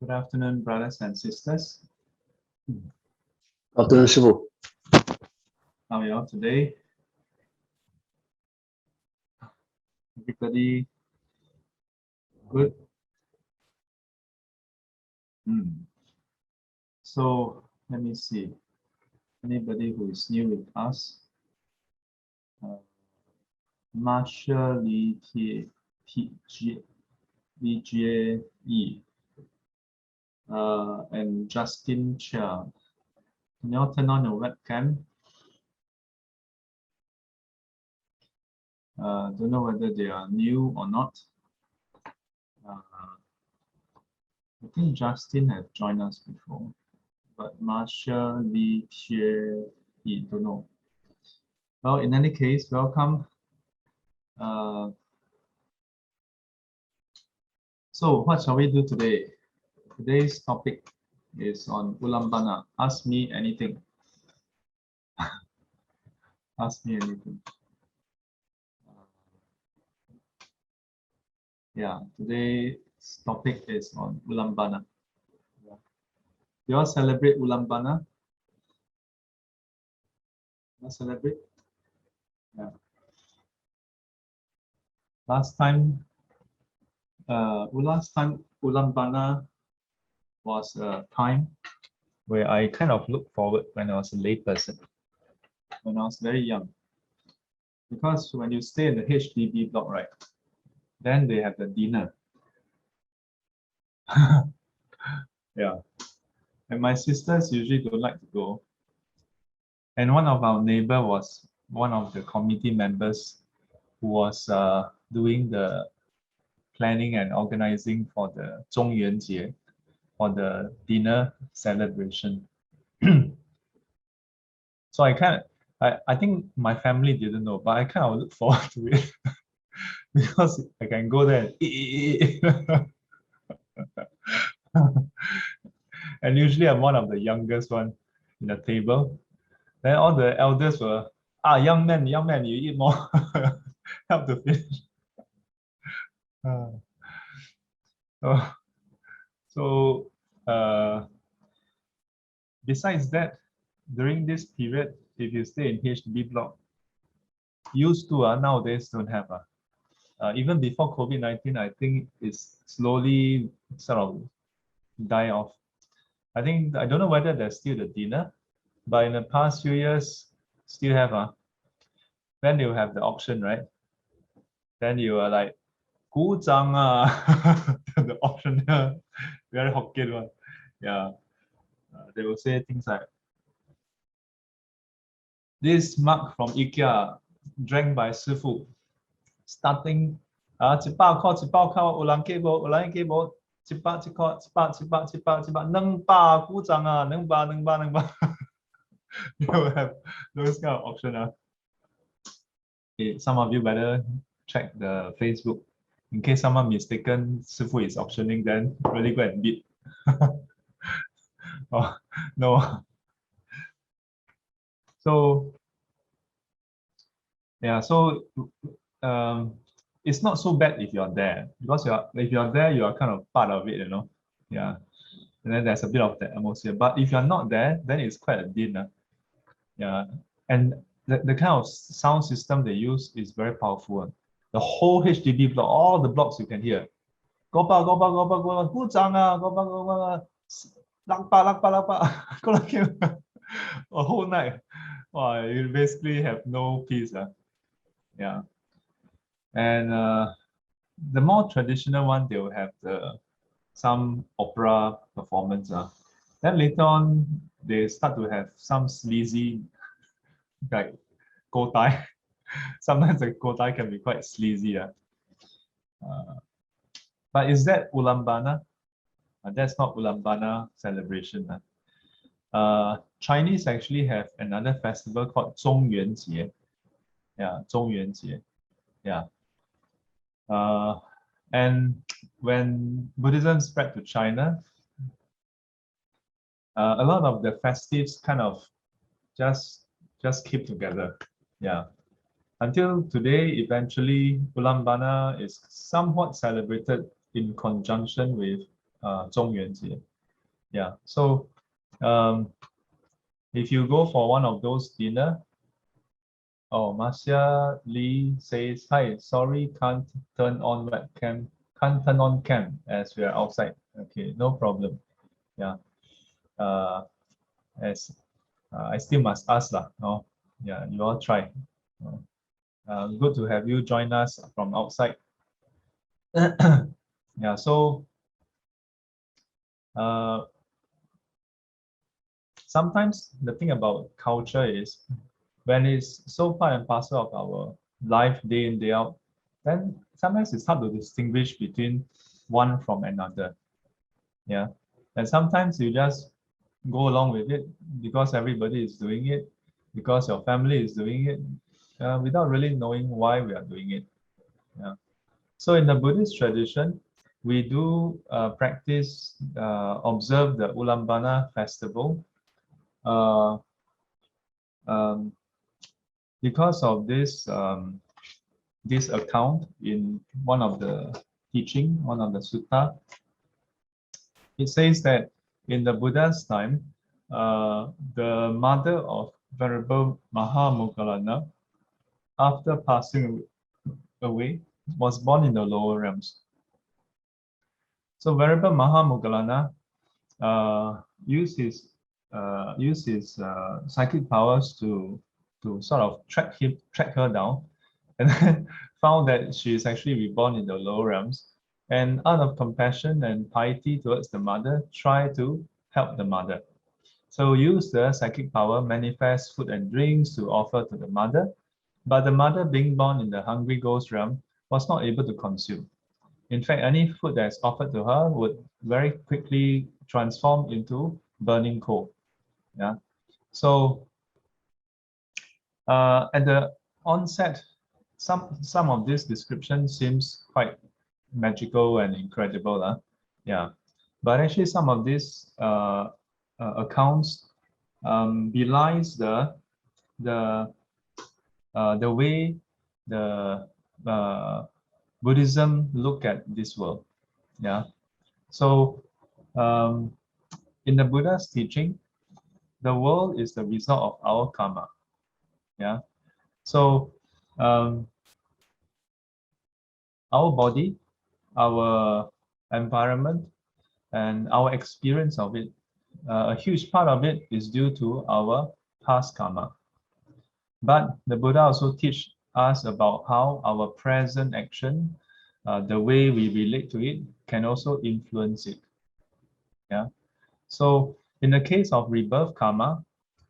Good afternoon, brothers and sisters. Afternoon, Shifu. How are you all today? Everybody good? So let me see. Anybody who is new with us? Marshall Li Jie Yi and Justin Chia. Can you all turn on your webcam? Don't know whether they are new or not. I think Justin has joined us before, but Marshall Li Jie Yi, don't know. Well, in any case, welcome. So what shall we do today? Today's topic is on Ullambana. Ask me anything. Ask me anything. Yeah, today's topic is on Ullambana. You all celebrate Ullambana? You all celebrate? Yeah. Last time Ullambana was a time where I kind of looked forward when I was a layperson, when I was very young. Because when you stay in the HDB block, right, then they have the dinner. Yeah. And my sisters usually don't like to go. And one of our neighbor was one of the committee members who was doing the planning and organizing for the 中元节, for the dinner celebration. So I think my family didn't know, but I kind of look forward to it because I can go there and eat. And usually I'm one of the youngest one in the table. Then all the elders were, young man, you eat more. Help to finish. So besides that, during this period, if you stay in HDB block, used to nowadays don't have. Even before COVID-19, I think it's slowly sort of die off. I don't know whether there's still the dinner, but in the past few years, still have. Then you have the auction, right? Then you are like, 鼓掌 the auctioneer, very Hokkien one. Yeah. They will say things like, this mug from IKEA, drank by Shifu, starting 一百塊有人記無100塊200鼓掌200 You will have those kind of auction. Okay, some of you better check the Facebook in case someone mistaken Shifu is auctioning, then really go and bid. Oh, no. So yeah, so it's not so bad if you're there, because if you're there, you are kind of part of it, Yeah. And then there's a bit of the atmosphere. But if you're not there, then it's quite a din. Yeah. And the kind of sound system they use is very powerful. The whole HDB block, all the blocks you can hear. Go ba, hu zhang go ba, a whole night. Wow, you basically have no peace. Yeah. And the more traditional one, they will have some opera performance. Then later on, they start to have some sleazy, like kotai. Sometimes the kotai can be quite sleazy. But is that Ullambana? That's not Ullambana celebration. Chinese actually have another festival called 中元节. Yeah, 中元节. Yeah. And when Buddhism spread to China, a lot of the festives kind of just keep together. Yeah. Until today, eventually, Ullambana is somewhat celebrated in conjunction with 中元节. Yeah. So if you go for one of those dinner, oh, Marcia Lee says, hi, sorry, can't turn on webcam, can't turn on cam as we are outside. Okay, no problem. Yeah. As I still must ask lah. No, yeah, you all try. Good to have you join us from outside. Yeah, so sometimes the thing about culture is when it's so part and parcel of our life day in, day out, then sometimes it's hard to distinguish between one from another. Yeah. And sometimes you just go along with it because everybody is doing it, because your family is doing it, without really knowing why we are doing it. Yeah. So in the Buddhist tradition, we do practice, observe the Ullambana festival. Because of this account in one of the teaching, one of the sutta, it says that in the Buddha's time, the mother of Venerable Mahamoggallana, after passing away, was born in the lower realms. So Venerable Mahamoggallana used his psychic powers to sort of track her down, and then found that she is actually reborn in the lower realms. And out of compassion and piety towards the mother, try to help the mother. So use the psychic power, manifest food and drinks to offer to the mother. But the mother, being born in the hungry ghost realm, was not able to consume. In fact, any food that is offered to her would very quickly transform into burning coal. Yeah. So at the onset, some of this description seems quite magical and incredible. Yeah. But actually, some of these accounts belies the way the Buddhism look at this world. Yeah. So in the Buddha's teaching, the world is the result of our karma. Yeah. So our body, our environment, and our experience of it, a huge part of it is due to our past karma. But the Buddha also teach us about how our present action, the way we relate to it, can also influence it. Yeah. So in the case of rebirth karma,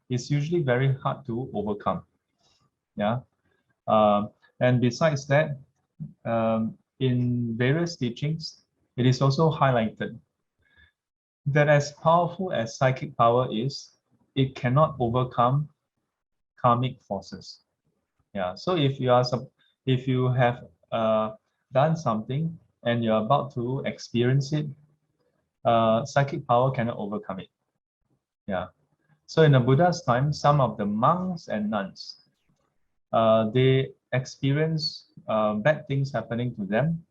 it's usually very hard to overcome. Yeah. And besides that, in various teachings, it is also highlighted that as powerful as psychic power is, it cannot overcome karmic forces. Yeah. So if you have done something and you're about to experience it, psychic power cannot overcome it. Yeah. So in the Buddha's time, some of the monks and nuns, they experience bad things happening to them,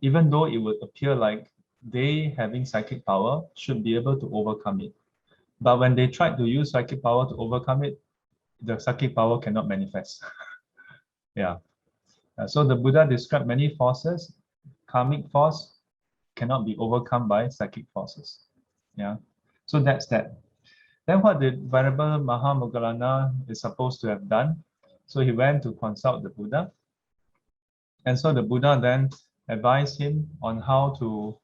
even though it would appear like they having psychic power should be able to overcome it. But when they tried to use psychic power to overcome it, the psychic power cannot manifest. Yeah. So the Buddha described many forces. Karmic force cannot be overcome by psychic forces. Yeah. So that's that. Then what did Venerable Mahamoggallana is supposed to have done? So he went to consult the Buddha. And so the Buddha then advised him on how to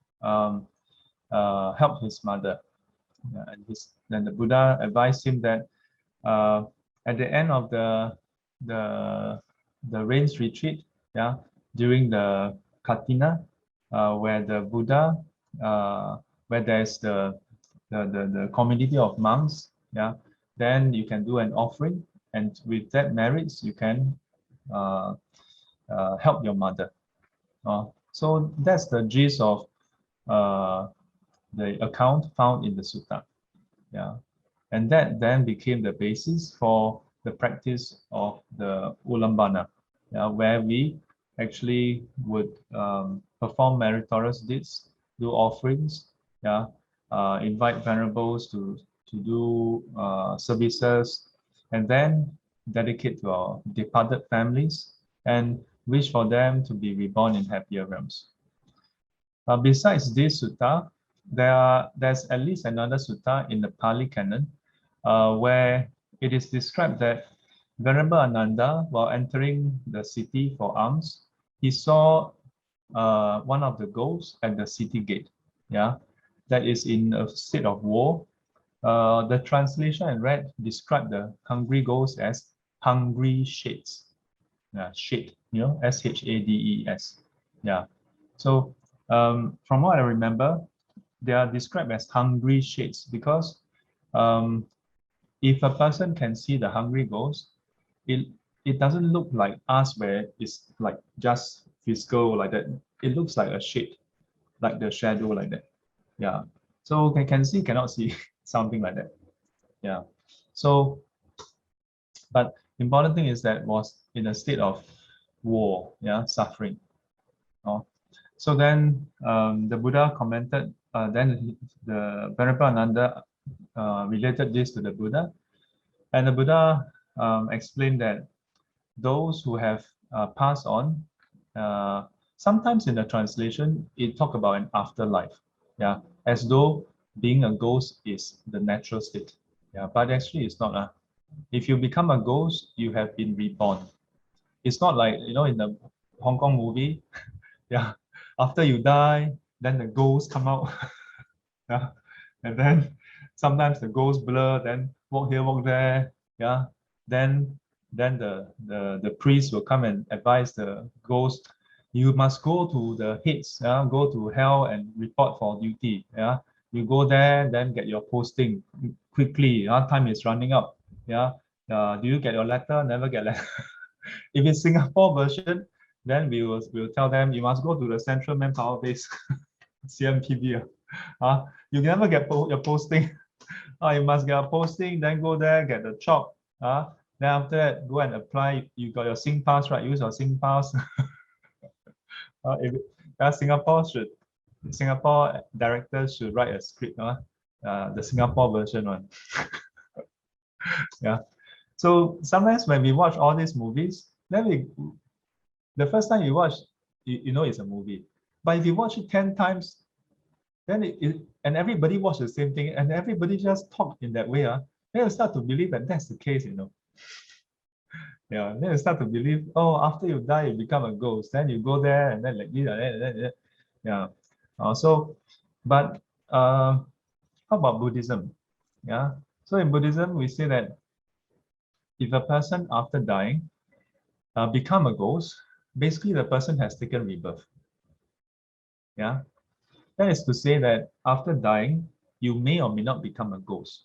help his mother. Then the Buddha advised him that at the end of the rains retreat, yeah, during the Katina, where the Buddha, where there's the community of monks, yeah, then you can do an offering, and with that merits you can help your mother. So that's the gist of the account found in the sutta. Yeah. And that then became the basis for the practice of the Ullambana, where we actually would perform meritorious deeds do offerings, yeah, invite venerables to do services, and then dedicate to our departed families and wish for them to be reborn in happier realms. Besides this sutta, there's at least another sutta in the Pali Canon where it is described that Venerable Ananda, while entering the city for alms, he saw one of the ghosts at the city gate, yeah, that is in a state of war. The translation I read described the hungry ghosts as hungry shades. Yeah, shade, Shades. Yeah. So from what I remember, they are described as hungry shades because if a person can see the hungry ghost, it doesn't look like us where it's like just physical like that. It looks like a shade, like the shadow like that. Yeah. So they can see, cannot see, something like that. Yeah. So, but important thing is that was in a state of war, yeah, suffering. Oh. So then the Buddha commented, then the Venerable Ananda related this to the Buddha. And the Buddha explained that those who have passed on, sometimes in the translation, it talk about an afterlife, yeah, as though being a ghost is the natural state. Yeah, but actually it's not. If you become a ghost, you have been reborn. It's not like, in the Hong Kong movie, yeah, after you die, then the ghosts come out. Yeah, and then sometimes the ghosts blur, then walk here, walk there, yeah, then the priest will come and advise the ghost, you must go to the heads, yeah, go to hell and report for duty, yeah, you go there, then get your posting quickly, time is running out, yeah, do you get your letter? Never get letter. If it's Singapore version, then we'll tell them you must go to the Central Manpower Base, CMPB. You never get your posting. You must get a posting, then go there, get the job. Then after that, go and apply. You got your SingPass, right? Use your SingPass. Singapore directors should write a script, the Singapore version one. Yeah. So sometimes when we watch all these movies, then the first time you watch, you know it's a movie. But if you watch it 10 times, then and everybody watch the same thing, and everybody just talk in that way, then you start to believe that that's the case, Yeah, then you start to believe, oh, after you die, you become a ghost. Then you go there, and then like this, yeah. But how about Buddhism? Yeah. So in Buddhism, we say that if a person after dying become a ghost, basically the person has taken rebirth. Yeah. That is to say that after dying, you may or may not become a ghost.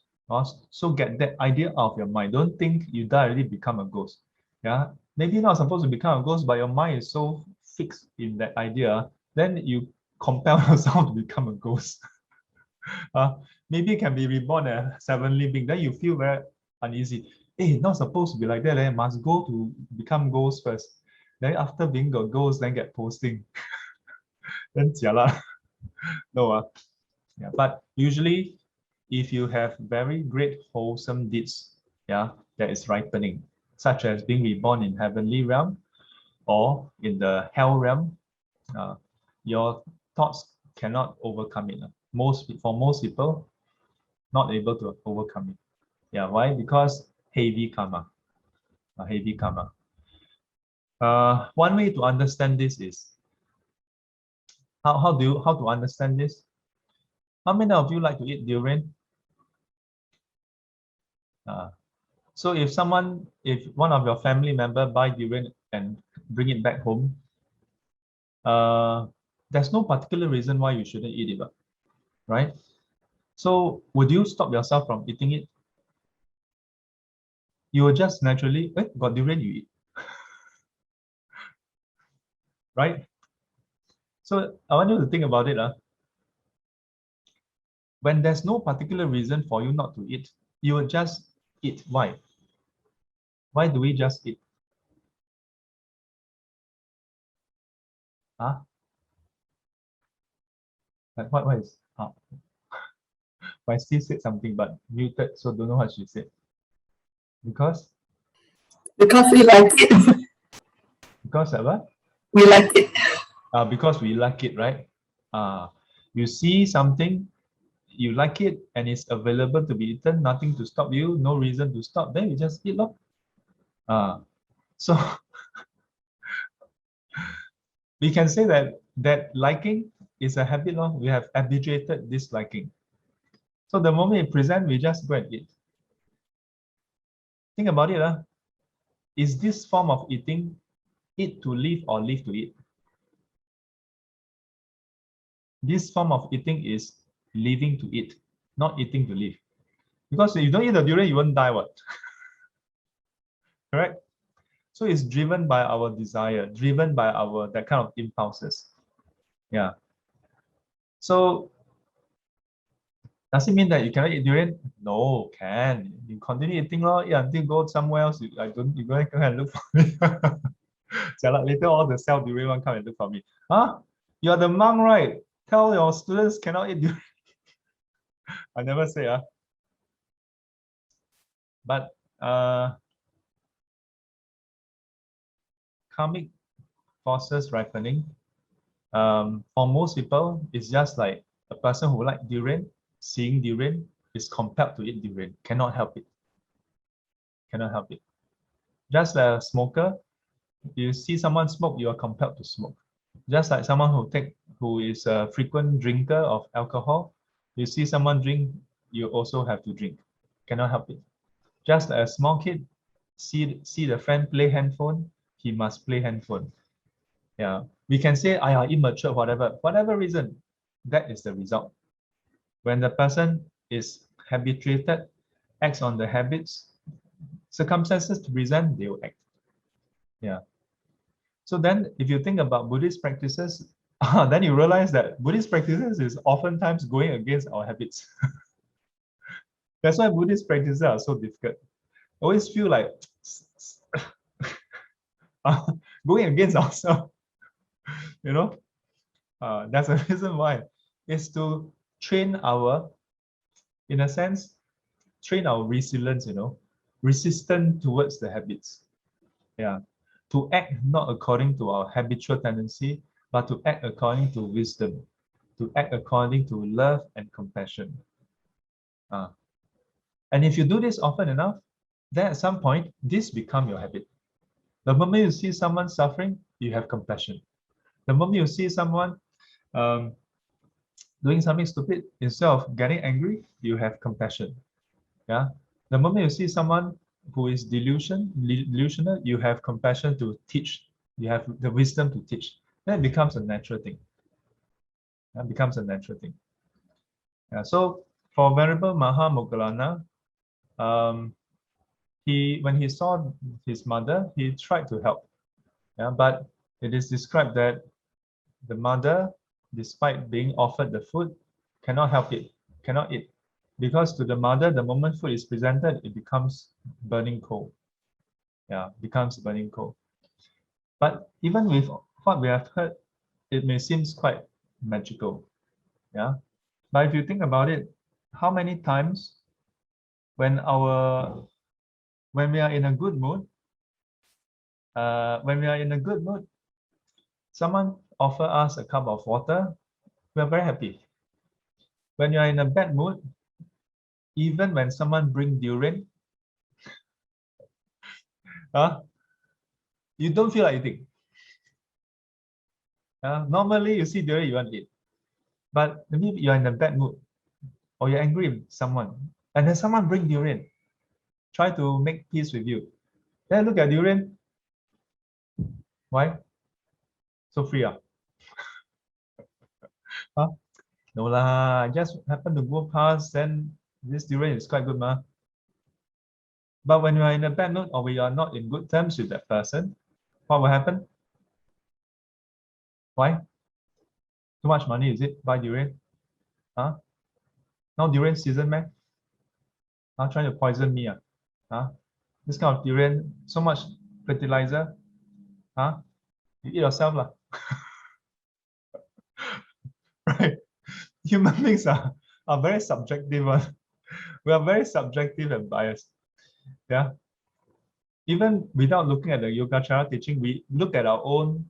So get that idea out of your mind. Don't think you die already become a ghost. Yeah, maybe you're not supposed to become a ghost, but your mind is so fixed in that idea, then you compel yourself to become a ghost. Maybe it can be reborn as heavenly being. Then you feel very uneasy. Hey, not supposed to be like that. Must go to become ghost first. Then after being a ghost, then get posting. Then jialat. No, yeah, but usually if you have very great wholesome deeds, yeah, that is ripening, such as being reborn in heavenly realm or in the hell realm, your thoughts cannot overcome it. For most people, not able to overcome it. Yeah, why? Because heavy karma. Heavy karma. One way to understand this is how to understand this? How many of you like to eat durian? So if one of your family member buy durian and bring it back home, there's no particular reason why you shouldn't eat it, right? So would you stop yourself from eating it? You will just naturally, got durian, you eat, right? So I want you to think about it. When there's no particular reason for you not to eat, you will just eat. Why? Why do we just eat? Huh? Like what is my still said something but muted, so don't know what she said. Because we like it. because of what? We like it. Because we like it, right? You see something, you like it, and it's available to be eaten, nothing to stop you, no reason to stop, then you just eat lor. So we can say that liking is a habit lor. We have habituated this liking. So the moment it presents, we just go and eat. Think about it. Is this form of eating eat to live or live to eat? This form of eating is living to eat, not eating to live. Because if you don't eat the durian, you won't die, what? Correct? So it's driven by our desire, driven by our that kind of impulses. Yeah. So does it mean that you cannot eat durian? No, can. You continue eating lor, eat until go somewhere else. You go and look for me. Later all the sell durian one come and look for me. Huh? You're the monk, right? Tell your students cannot eat durian. I never say but karmic forces ripening. For most people, it's just like a person who like durian, seeing durian is compelled to eat durian. Cannot help it. Cannot help it. Just like a smoker, you see someone smoke, you are compelled to smoke. Just like someone who is a frequent drinker of alcohol, you see someone drink, you also have to drink. Cannot help it. Just like a small kid, see the friend play handphone, he must play handphone. Yeah, we can say I are immature, whatever reason, that is the result. When the person is habituated, acts on the habits, circumstances to present, they will act. Yeah. So then if you think about Buddhist practices, then you realize that Buddhist practices is oftentimes going against our habits. That's why Buddhist practices are so difficult. I always feel like going against ourselves, you know. That's the reason why. It's to train in a sense, train our resilience, resistant towards the habits. Yeah. To act not according to our habitual tendency, but to act according to wisdom, to act according to love and compassion. And if you do this often enough, then at some point, this becomes your habit. The moment you see someone suffering, you have compassion. The moment you see someone doing something stupid, instead of getting angry, you have compassion. Yeah. The moment you see someone who is delusional, you have compassion to teach. You have the wisdom to teach. Then it becomes a natural thing. It becomes a natural thing. Yeah. So for Venerable Maha Moggallana, when he saw his mother, he tried to help. Yeah, but it is described that the mother, despite being offered the food, cannot help it, cannot eat. Because to the mother, the moment food is presented, it becomes burning coal. Yeah, becomes burning coal. But even with what we have heard, it may seem quite magical. Yeah. But if you think about it, how many times when we are in a good mood, someone offer us a cup of water, we are very happy. When you are in a bad mood, even when someone bring durian, you don't feel like eating. Normally, you see durian, you want to eat. But maybe you're in a bad mood, or you're angry with someone, and then someone bring durian, try to make peace with you. Then look at durian. Why? So free, No lah, just happen to go past, then this durian is quite good, ma. But when you are in a bad mood or we are not in good terms with that person, what will happen? Why? Too much money, is it? Buy durian? Now durian season, man. Trying to poison me. This kind of durian, so much fertilizer. You eat yourself lah. Right? human beings are very subjective. We are very subjective and biased. Yeah. Even without looking at the Yogacara teaching, we look at our own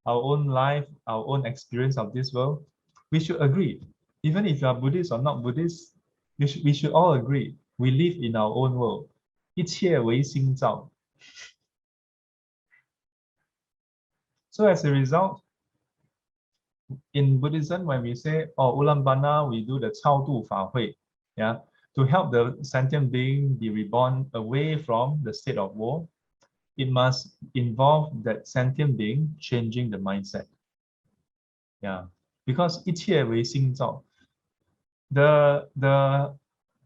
life, our own experience of this world. We should agree. Even if you are Buddhist or not Buddhist, we should all agree. We live in our own world. 一切唯心造. So as a result, in Buddhism, when we say, oh, Ullambana, we do the 超度法会, yeah, to help the sentient being be reborn away from the state of war, it must involve that sentient being changing the mindset. Yeah, because 一切唯心造.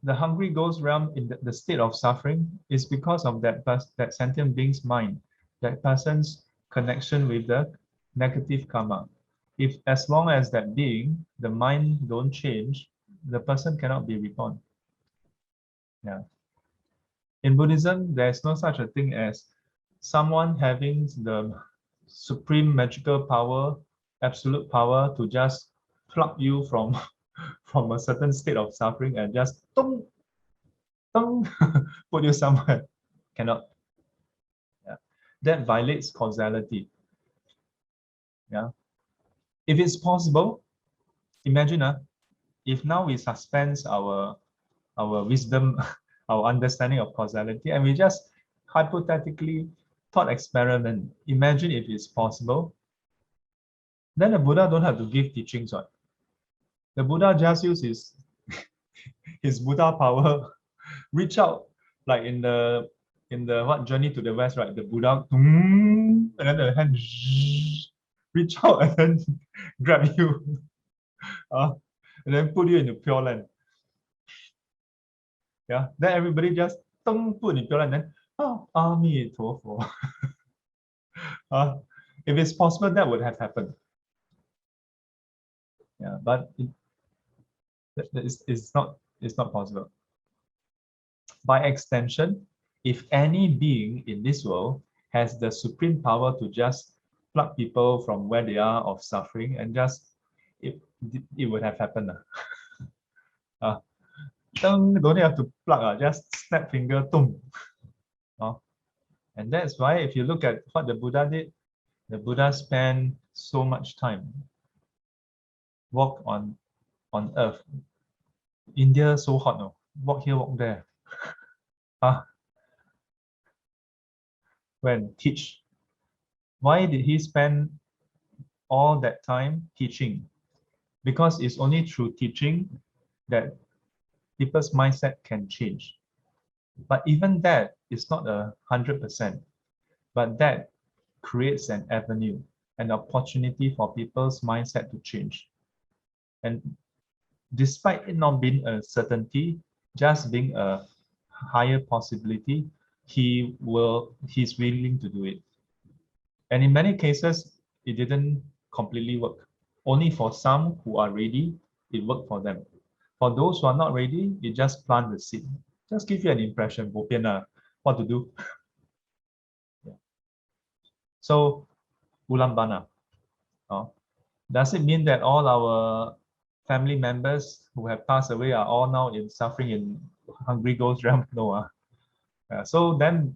The hungry ghost realm in the state of suffering is because of that sentient being's mind, that person's connection with the negative karma. If as long as that being, the mind don't change, the person cannot be reborn. Yeah. In Buddhism, there's no such a thing as someone having the supreme magical power, absolute power to just pluck you from from a certain state of suffering and just dong, dong, put you somewhere. Cannot. Yeah. That violates causality. Yeah. If it's possible, imagine if now we suspend our wisdom, our understanding of causality, and we just hypothetically thought experiment. Imagine if it's possible, then the Buddha don't have to give teachings, right? The Buddha just use his Buddha power, reach out like in the what Journey to the West, right? The Buddha, and then the hand reach out and then grab you, and then put you in the Pure Land. Yeah, then everybody just put in Pure Land, then Ami Tofo. If it's possible, that would have happened. Yeah, but it's not possible. By extension, if any being in this world has the supreme power to just pluck people from where they are of suffering and just it would have happened. Don't have to pluck, just snap finger, boom. And that's why if you look at what the Buddha did, the Buddha spent so much time walk on earth. India so hot, no? Walk here, walk there. When teach. Why did he spend all that time teaching? Because it's only through teaching that people's mindset can change. But even that is not 100%. But that creates an avenue, an opportunity for people's mindset to change. And despite it not being a certainty, just being a higher possibility, he's willing to do it. And in many cases, it didn't completely work. Only for some who are ready, it worked for them. For those who are not ready, it just plant the seed. Just give you an impression, what to do. Yeah. So, Ullambana. Does it mean that all our family members who have passed away are all now suffering in hungry ghost realm? No. So then,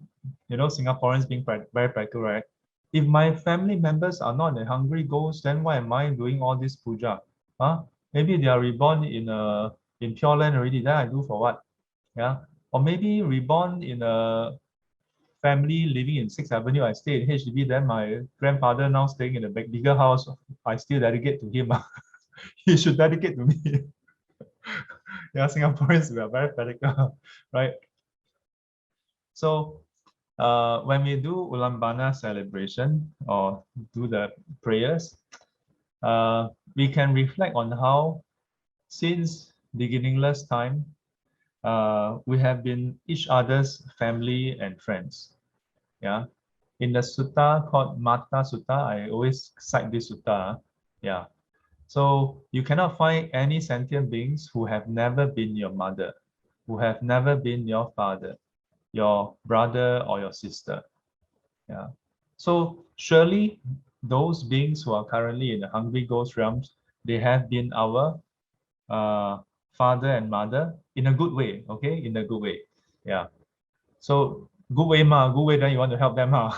Singaporeans being very practical, right? If my family members are not the hungry ghosts, then why am I doing all this puja? Maybe they are reborn in Pure Land already. Then I do for what? Yeah. Or maybe reborn in a family living in 6th Avenue. I stay in HDB. Then my grandfather now staying in a bigger house. I still dedicate to him. He should dedicate to me. Yeah, Singaporeans, we are very practical, right? So when we do Ullambana celebration or do the prayers, we can reflect on how since beginningless time, we have been each other's family and friends. Yeah. In the sutta called Mata Sutta, I always cite this sutta. Yeah. So you cannot find any sentient beings who have never been your mother, who have never been your father, your brother or your sister. Yeah. So surely those beings who are currently in the hungry ghost realms, they have been our father and mother in a good way, okay? In a good way. Yeah. So good way ma, good way, then you want to help them ma.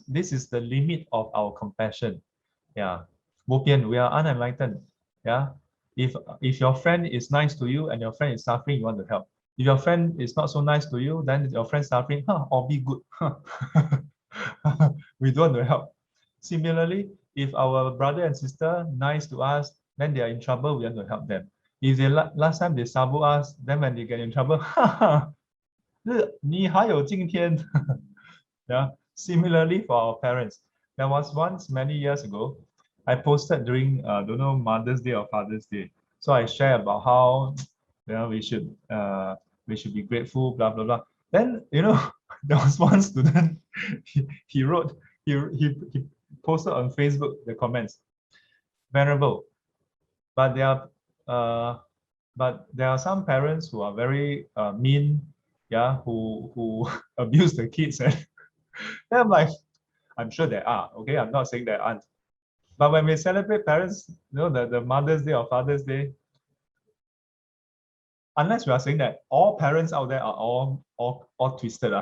This is the limit of our compassion. Yeah. Bopian, we are unenlightened. Yeah. If your friend is nice to you and your friend is suffering, you want to help. If your friend is not so nice to you, then your friend suffering, or be good. We don't want to help. Similarly, if our brother and sister nice to us, then they are in trouble, we want to help them. If they last time they sabu us, then when they get in trouble, 你还有今天. Yeah. Similarly for our parents, there was once many years ago, I posted during don't know Mother's Day or Father's Day. So I share about how we should be grateful, blah blah blah. Then there was one student, he wrote he posted on Facebook the comments, venerable, but there are some parents who are very mean, yeah, who abuse the kids. And then I'm like, I'm sure there are, okay? I'm not saying there aren't. But when we celebrate parents, the Mother's Day or Father's Day, unless we are saying that all parents out there are all twisted.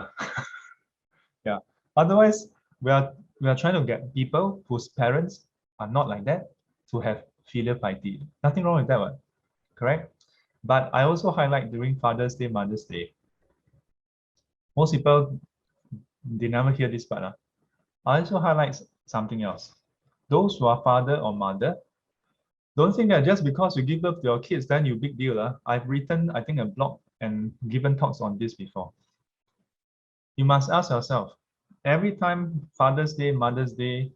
Yeah. Otherwise, we are trying to get people whose parents are not like that to have filial piety. Nothing wrong with that one, correct? But I also highlight during Father's Day, Mother's Day. Most people, they never hear this part. I also highlight something else. Those who are father or mother, don't think that just because you give birth to your kids, then you big deal. I've written, I think, a blog and given talks on this before. You must ask yourself, every time Father's Day, Mother's Day,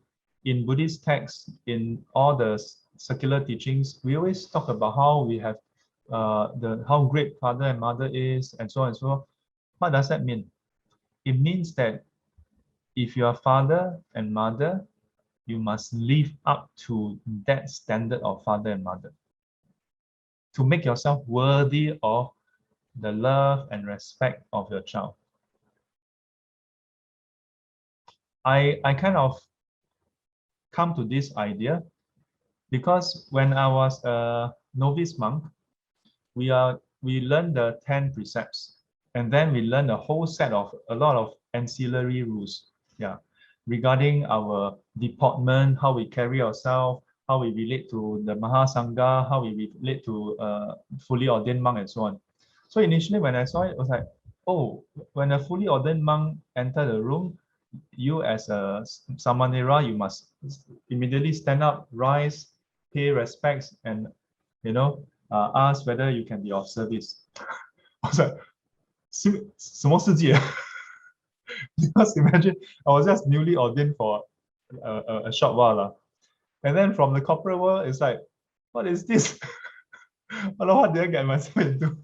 in Buddhist texts, in all the secular teachings, we always talk about how we have how great father and mother is, and so on and so on. What does that mean? It means that if you are father and mother, you must live up to that standard of father and mother to make yourself worthy of the love and respect of your child. I kind of come to this idea because when I was a novice monk, we learned the 10 precepts, and then we learned a whole set of a lot of ancillary rules. Yeah, regarding our deportment, how we carry ourselves, how we relate to the Mahasangha, how we relate to fully ordained monk, and so on. So initially when I saw it, I was like, oh, when a fully ordained monk enter the room, you as a samanera, you must immediately stand up, rise, pay respects, and ask whether you can be of service. I was like, 什么世界? Because imagine, I was just newly ordained for a short while. And then from the corporate world, it's like, what is this? What did I get myself into?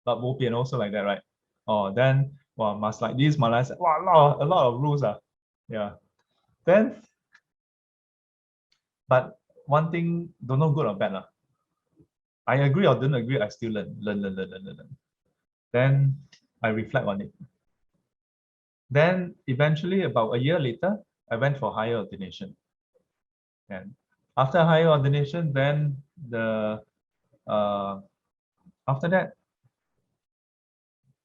But Bopian also like that, right? Oh, then, well, must like this, must like that. Wow, a lot of rules. Yeah. Then, but one thing, don't know good or bad. I agree or don't agree, I still learn. Then I reflect on it. Then eventually, about a year later, I went for higher ordination. And after higher ordination, then after that,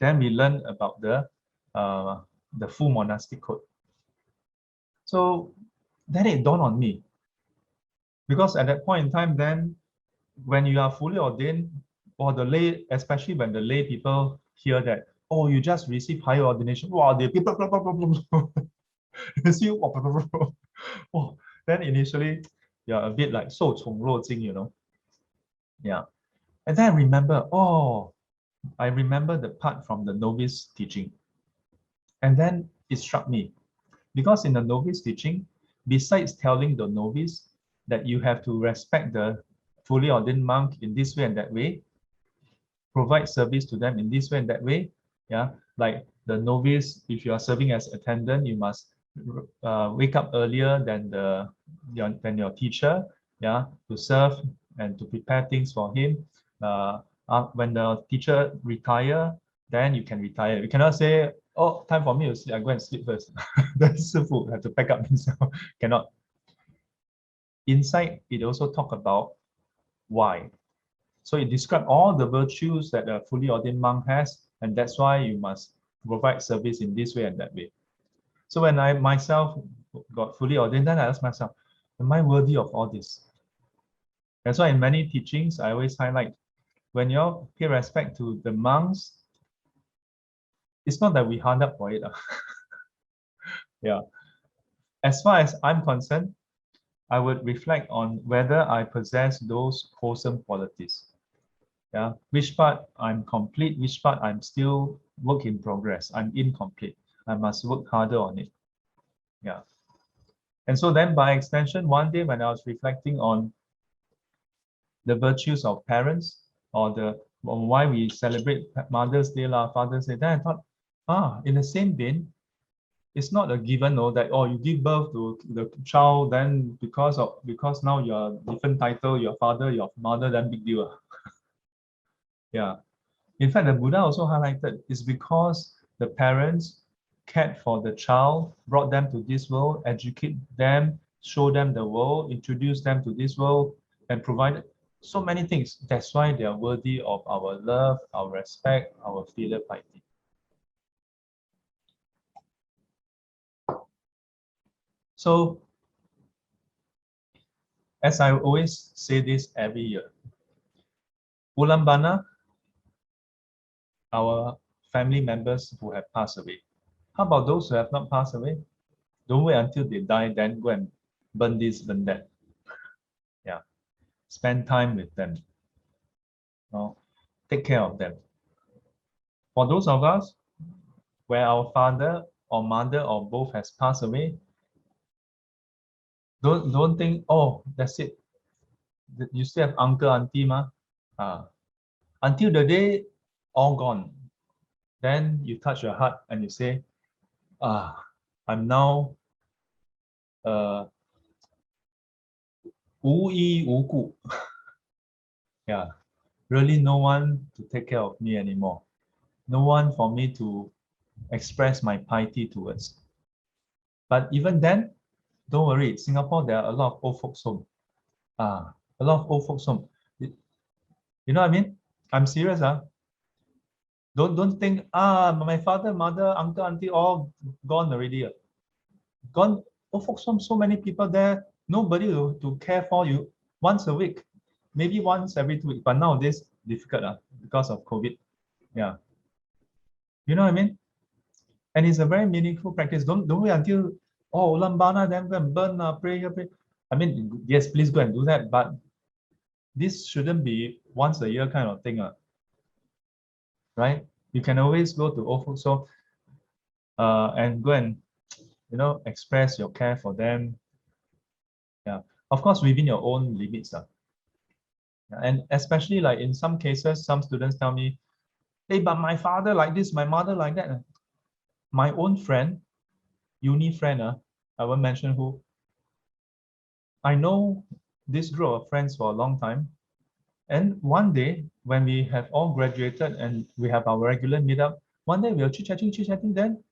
then we learned about the full monastic code. So then it dawned on me, because at that point in time, then when you are fully ordained, or the lay, especially when the lay people hear that, oh, you just received higher ordination, wow, they blah, blah, blah, blah, blah, blah. You see, blah, blah, blah, blah. Oh, then initially you're a bit like 受宠若惊, Yeah. And then I remember, I remember the part from the novice teaching. And then it struck me, because in the novice teaching, besides telling the novice that you have to respect the fully ordained monk in this way and that way, provide service to them in this way and that way, yeah, like the novice, if you are serving as attendant, you must wake up earlier than your teacher, yeah, to serve and to prepare things for him. When the teacher retire, then you can retire. You cannot say, oh, time for me to sleep, I go and sleep first. Then Shifu have to pack up himself. Cannot. inside it also talk about why. So it describes all the virtues that a fully ordained monk has, and that's why you must provide service in this way and that way. So when I myself got fully ordained, then I asked myself, am I worthy of all this? That's why in many teachings, I always highlight, when you pay respect to the monks, it's not that we hard up for it. Yeah. As far as I'm concerned, I would reflect on whether I possess those wholesome qualities. Yeah, which part I'm complete, which part I'm still work in progress. I'm incomplete. I must work harder on it. Yeah. And so then by extension, one day when I was reflecting on the virtues of parents or on why we celebrate Mother's Day, Father's Day, then I thought, in the same vein, it's not a given, no, that you give birth to the child, then because now you're different title, your father, your mother, then big deal. Yeah. In fact, the Buddha also highlighted it's because the parents cared for the child, brought them to this world, educate them, show them the world, introduce them to this world, and provide so many things. That's why they are worthy of our love, our respect, our filial piety. So, as I always say this every year, Ullambana, our family members who have passed away. How about those who have not passed away? Don't wait until they die, then go and burn this, burn that. Yeah. Spend time with them. Take care of them. For those of us where our father or mother or both has passed away, don't think, oh, that's it. You still have uncle, auntie, ma. Until the day all gone, then you touch your heart and you say, I'm now 无依无故. Yeah, really no one to take care of me anymore. No one for me to express my piety towards. But even then, don't worry, in Singapore, there are a lot of old folks home. A lot of old folks home. You know what I mean? I'm serious. Don't think, my father, mother, uncle, auntie, all gone already. Gone, old folks home, so many people there, nobody to care for you once a week, maybe once every 2 weeks. But nowadays, difficult because of COVID. Yeah. You know what I mean? And it's a very meaningful practice. Don't wait until, Ullambana, then go and burn, pray. I mean, yes, please go and do that, but this shouldn't be once a year kind of thing, right? You can always go to old folks home and go and express your care for them. Yeah, of course within your own limits. And especially like in some cases, some students tell me, hey, but my father like this, my mother like that. My own friend, uni friend, I won't mention who. I know this group of friends for a long time. And one day, when we have all graduated and we have our regular meetup, one day we were chit-chatting, then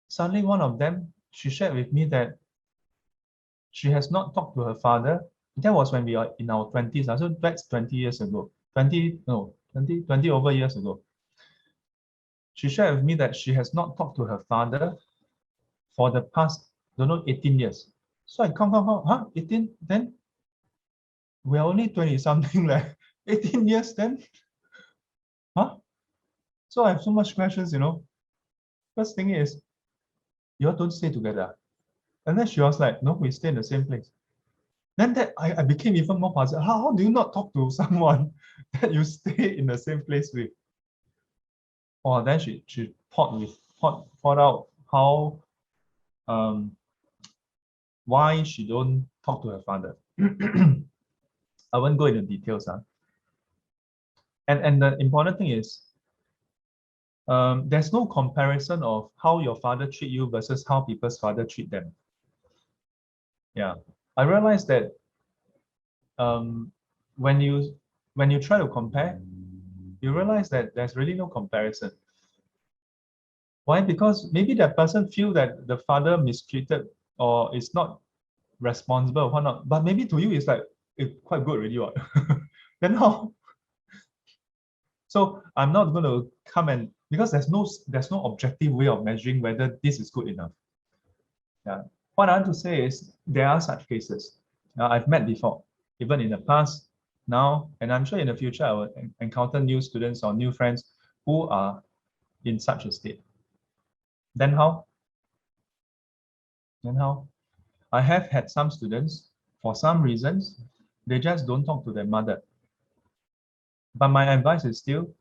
suddenly one of them, she shared with me that she has not talked to her father. That was when we are in our 20s, so that's 20 years ago. 20 over years ago. She shared with me that she has not talked to her father for the past, 18 years. So I count, 18, then we are only 20 something, like 18 years then? So I have so much questions, First thing is, you all don't stay together. And then she was like, no, we stay in the same place. Then that I became even more puzzled. How do you not talk to someone that you stay in the same place with? Then she poured out how why she don't talk to her father. I won't go into details. And the important thing is, there's no comparison of how your father treat you versus how people's father treat them. Yeah, I realized that when you try to compare, you realize that there's really no comparison. Why? Because maybe that person feel that the father mistreated or is not responsible, what not. But maybe to you it's like quite good already, what? Then how? So I'm not going to come and, because there's no objective way of measuring whether this is good enough. Yeah. What I want to say is there are such cases. I've met before, even in the past, now, and I'm sure in the future I will encounter new students or new friends who are in such a state. Then how? Then how? I have had some students, for some reasons, they just don't talk to their mother. But my advice is still,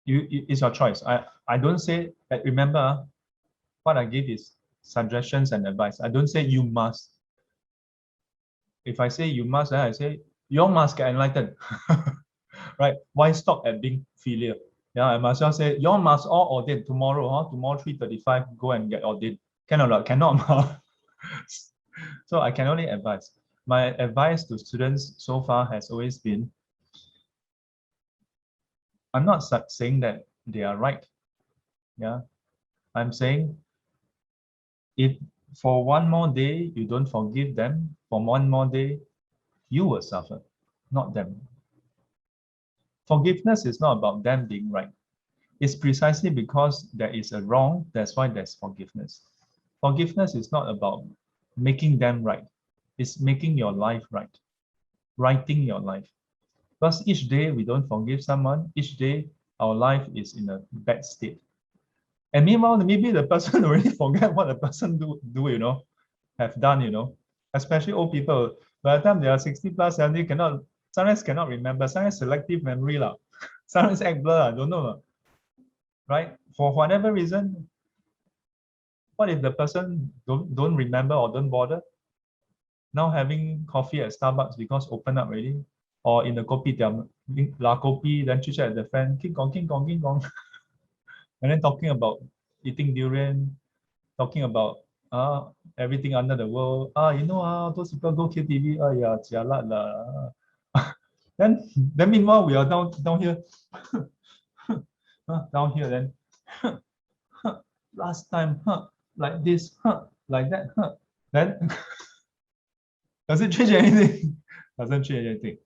it's your choice. I don't say, remember, what I give is suggestions and advice. I don't say you must. If I say you must, then I say you must get enlightened. Right? Why stop at being filial? Yeah, I must well say you must all ordain tomorrow. Tomorrow 3:35, go and get ordained. Cannot. So I can only advise. My advice to students so far has always been, I'm not saying that they are right. Yeah, I'm saying if for one more day you don't forgive them, for one more day, you will suffer, not them. Forgiveness is not about them being right. It's precisely because there is a wrong, that's why there's forgiveness. Forgiveness is not about making them right. It's making your life right, righting your life. Because each day we don't forgive someone, each day our life is in a bad state. And meanwhile, maybe the person already forget what the person have done, especially old people. By the time they are 60 plus, 70, sometimes cannot remember, sometimes selective memory, sometimes act blur, I don't know. Right? For whatever reason, what if the person don't remember or don't bother? Now having coffee at Starbucks because open up already, or in the kopitiam, la kopi, then chit chat with the friend, king kong, and then talking about eating durian, talking about everything under the world. Those people go KTV, yeah, jialat lah. Then meanwhile we are down here, down here then. Last time, like this, like that, then does it change anything? Doesn't change anything.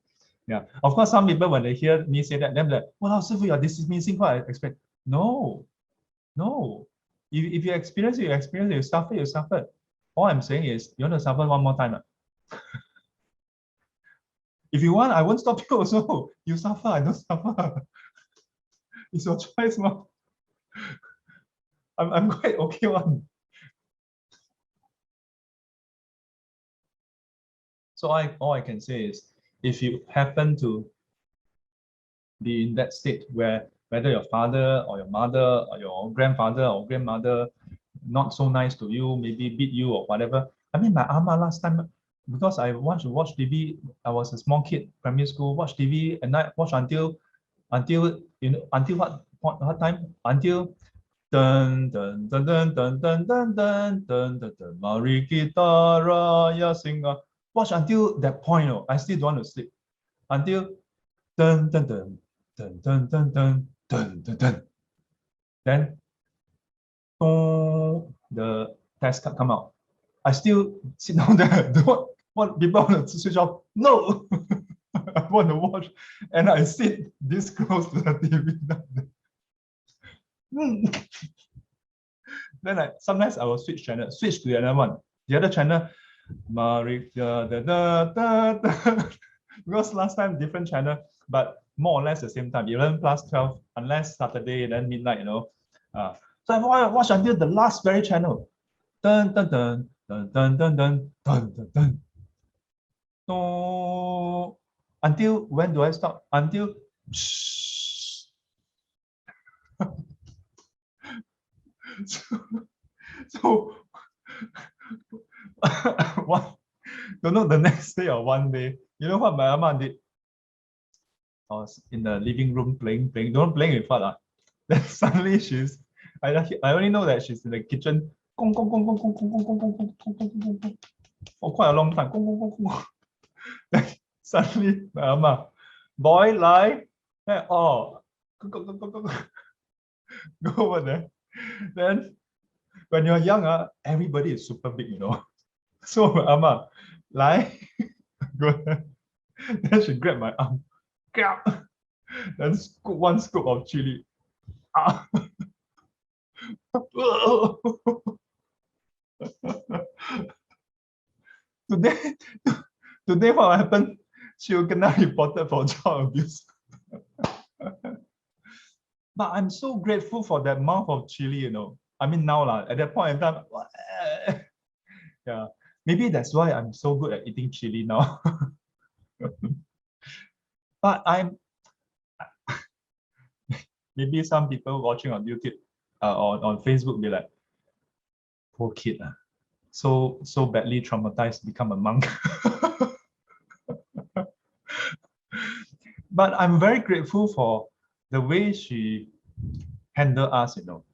Yeah, of course, some people when they hear me say that, they're like, "Wow, Shifu, you're dismissing what I expect." No. If you experience it, you experience it. You suffer, you suffer. All I'm saying is, you want to suffer one more time. If you want, I won't stop you also. You suffer, I don't suffer. It's your choice, ma. I'm quite okay one. So all I can say is, if you happen to be in that state where whether your father or your mother or your grandfather or grandmother not so nice to you, maybe beat you or whatever. I mean, my ama last time, because I want to watch TV, I was a small kid, primary school, watch TV at night, watch until until what time? Until dun dun dun dun dun dun dun dun dun dun dun Mari kita raya singa. Watch until that point, I still don't want to sleep. Until dun dun dun dun dun dun dun dun dun dun. Then the test card come out. I still sit down there. Don't want people want to switch off. No, I want to watch, and I sit this close to the TV. Then sometimes I will switch to the other one. The other channel, because last time different channel, but more or less the same time, 11 plus 12, unless Saturday, then midnight, so I watch until the last very channel. Dun dun dun dun dun dun dun dun dun dun. No. Until when do I stop? Until so what? Don't know the next day or one day. You know what my mama did? I was in the living room playing. Don't playing with what. Then suddenly I only know that she's in the kitchen. For quite a long time. Then suddenly my mama, boy, lie. Then, go over there. Then when you're young, everybody is super big, you know. So Amma, lie, go ahead. Then she grabbed my arm, grab, then scoop one scoop of chili. Ah. Today, today what happened? She will get reported for child abuse. But I'm so grateful for that mouth of chili, you know. I mean now at that point in time, yeah, maybe that's why I'm so good at eating chili now. But maybe some people watching on YouTube, on Facebook be like, poor kid, so badly traumatized, become a monk. But I'm very grateful for the way she handle us, you know.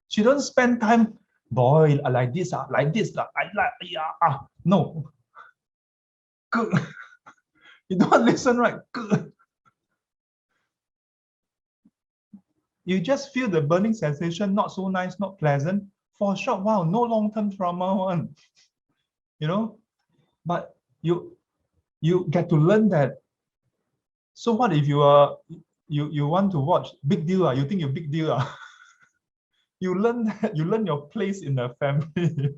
She don't spend time, boy, like this, I like, yeah, no. Good. You don't listen, right? Good. You just feel the burning sensation, not so nice, not pleasant, for a short while, no long-term trauma one. You know, but you get to learn that. So what if you want to watch big deal, you think you're big deal, you learn that, you learn your place in the family.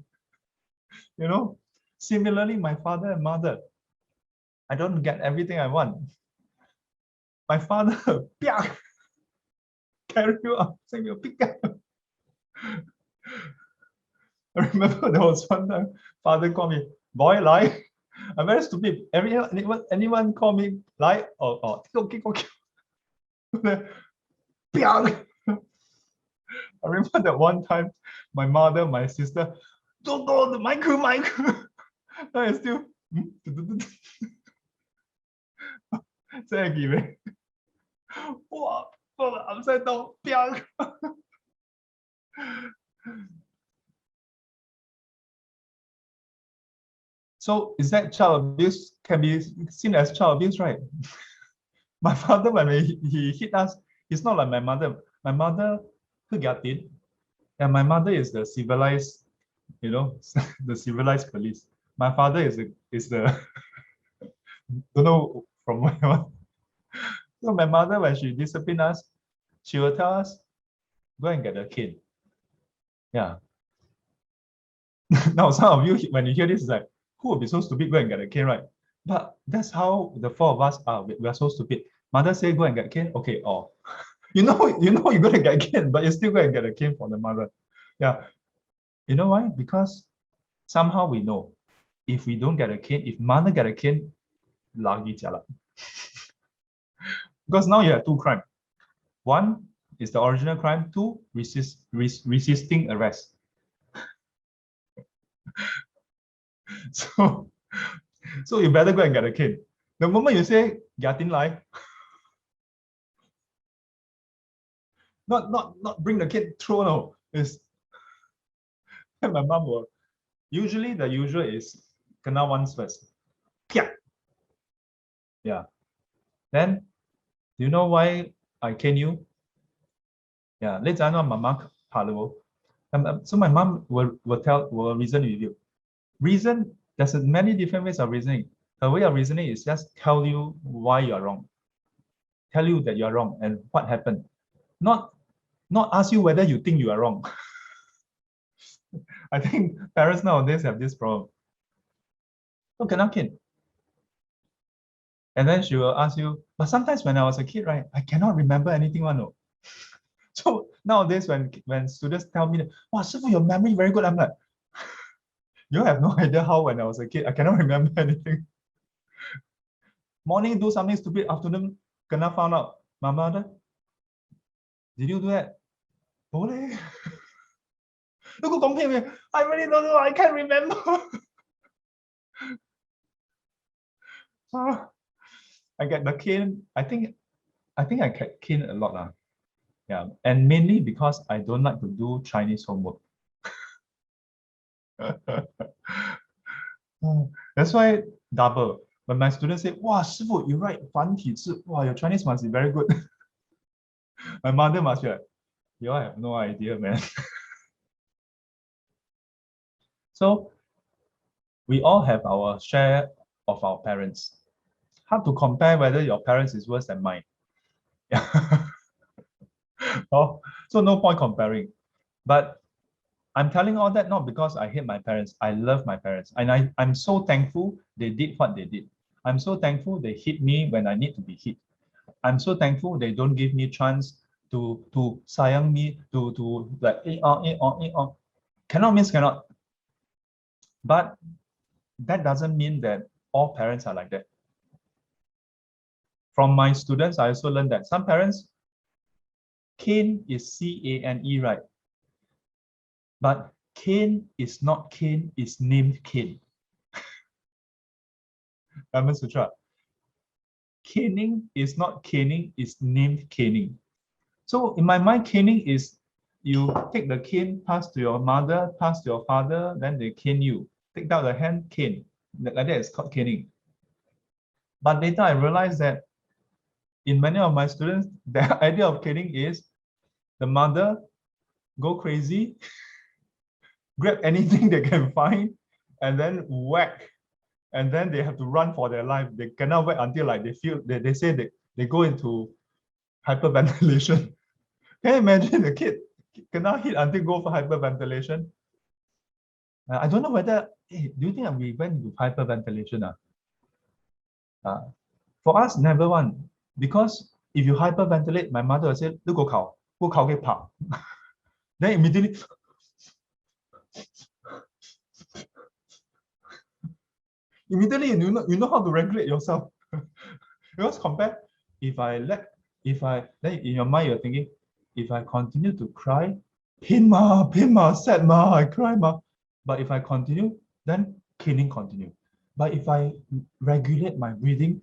You know, similarly, my father and mother, I don't get everything I want. My father, carry you up, say you pick up. I remember there was one time, father called me, boy, lie. I'm very stupid. Anyone call me lie or okay. I remember that one time, my mother, my sister, don't go the Michael. I still say again. Wow, upside down. So is that child abuse? Can be seen as child abuse, right? My father, when he hit us, he's not like my mother. My mother, Gatin, and my mother is the civilized, you know, the civilized police. My father is the don't know from where. So my mother, when she discipline us, she will tell us, go and get a cane. Yeah. Now some of you, when you hear this, is like, who will be so stupid, go and get a cane, right? But that's how the four of us are. We are so stupid. Mother say, go and get a cane. Okay, oh. You know you're going to get a cane, but you still go and get a cane for the mother. Yeah. You know why? Because somehow we know if we don't get a cane, if mother get a cane, lagi jalan. Because now you have two crimes. One is the original crime. Two, resisting arrest. So you better go and get a cane. The moment you say Gatin lie, not bring the kid through, no. Is my mom will usually the usual is kena once first. Yeah. Then do you know why I cane you? Yeah, later on mama palo. So my mom will reason with you. Reason, there's many different ways of reasoning. Her way of reasoning is just tell you why you're wrong. Tell you that you're wrong and what happened. Not ask you whether you think you are wrong. I think parents nowadays have this problem. Oh, cannot kid. And then she will ask you, but sometimes when I was a kid, right, I cannot remember anything one. No. So nowadays when students tell me, wow, Shifu, your memory very good, I'm like, you have no idea how when I was a kid, I cannot remember anything. Morning do something stupid, afternoon kena found out. My mother, did you do that? Boleh. Look who compare me. I really don't know, I can't remember. I get the cane. I think I get cane a lot. Yeah, and mainly because I don't like to do Chinese homework. That's why double. When my students say, wow, Shifu, you write 繁体字, wow, your Chinese must be very good. My mother must be like, you all have no idea, man. So we all have our share of our parents. Hard to compare whether your parents is worse than mine. Oh, so no point comparing. But I'm telling all that not because I hate my parents. I love my parents. And I'm so thankful they did what they did. I'm so thankful they hit me when I need to be hit. I'm so thankful they don't give me chance to sayang me, to like, Cannot means cannot. But that doesn't mean that all parents are like that. From my students, I also learned that some parents, cane is C-A-N-E, right? But cane is not cane, it's named cane. Dhamma Sutra. Caning is not caning, it's named caning. So in my mind, caning is you take the cane, pass to your mother, pass to your father, then they cane you. Take out the hand, cane. Like that is called caning. But later I realized that in many of my students, the idea of caning is the mother go crazy, grab anything they can find, and then whack. And then they have to run for their life. They cannot wait until like they feel, they say that they go into hyperventilation. Can you imagine the kid cannot hit until go for hyperventilation? I don't know whether, hey, do you think we went into hyperventilation? For us, never one. Because if you hyperventilate, my mother will say, look, go get pop. Then immediately, you know how to regulate yourself. Because compare, then in your mind you're thinking, if I continue to cry, pain ma, sad ma, I cry ma. But if I continue, then caning continue. But if I regulate my breathing,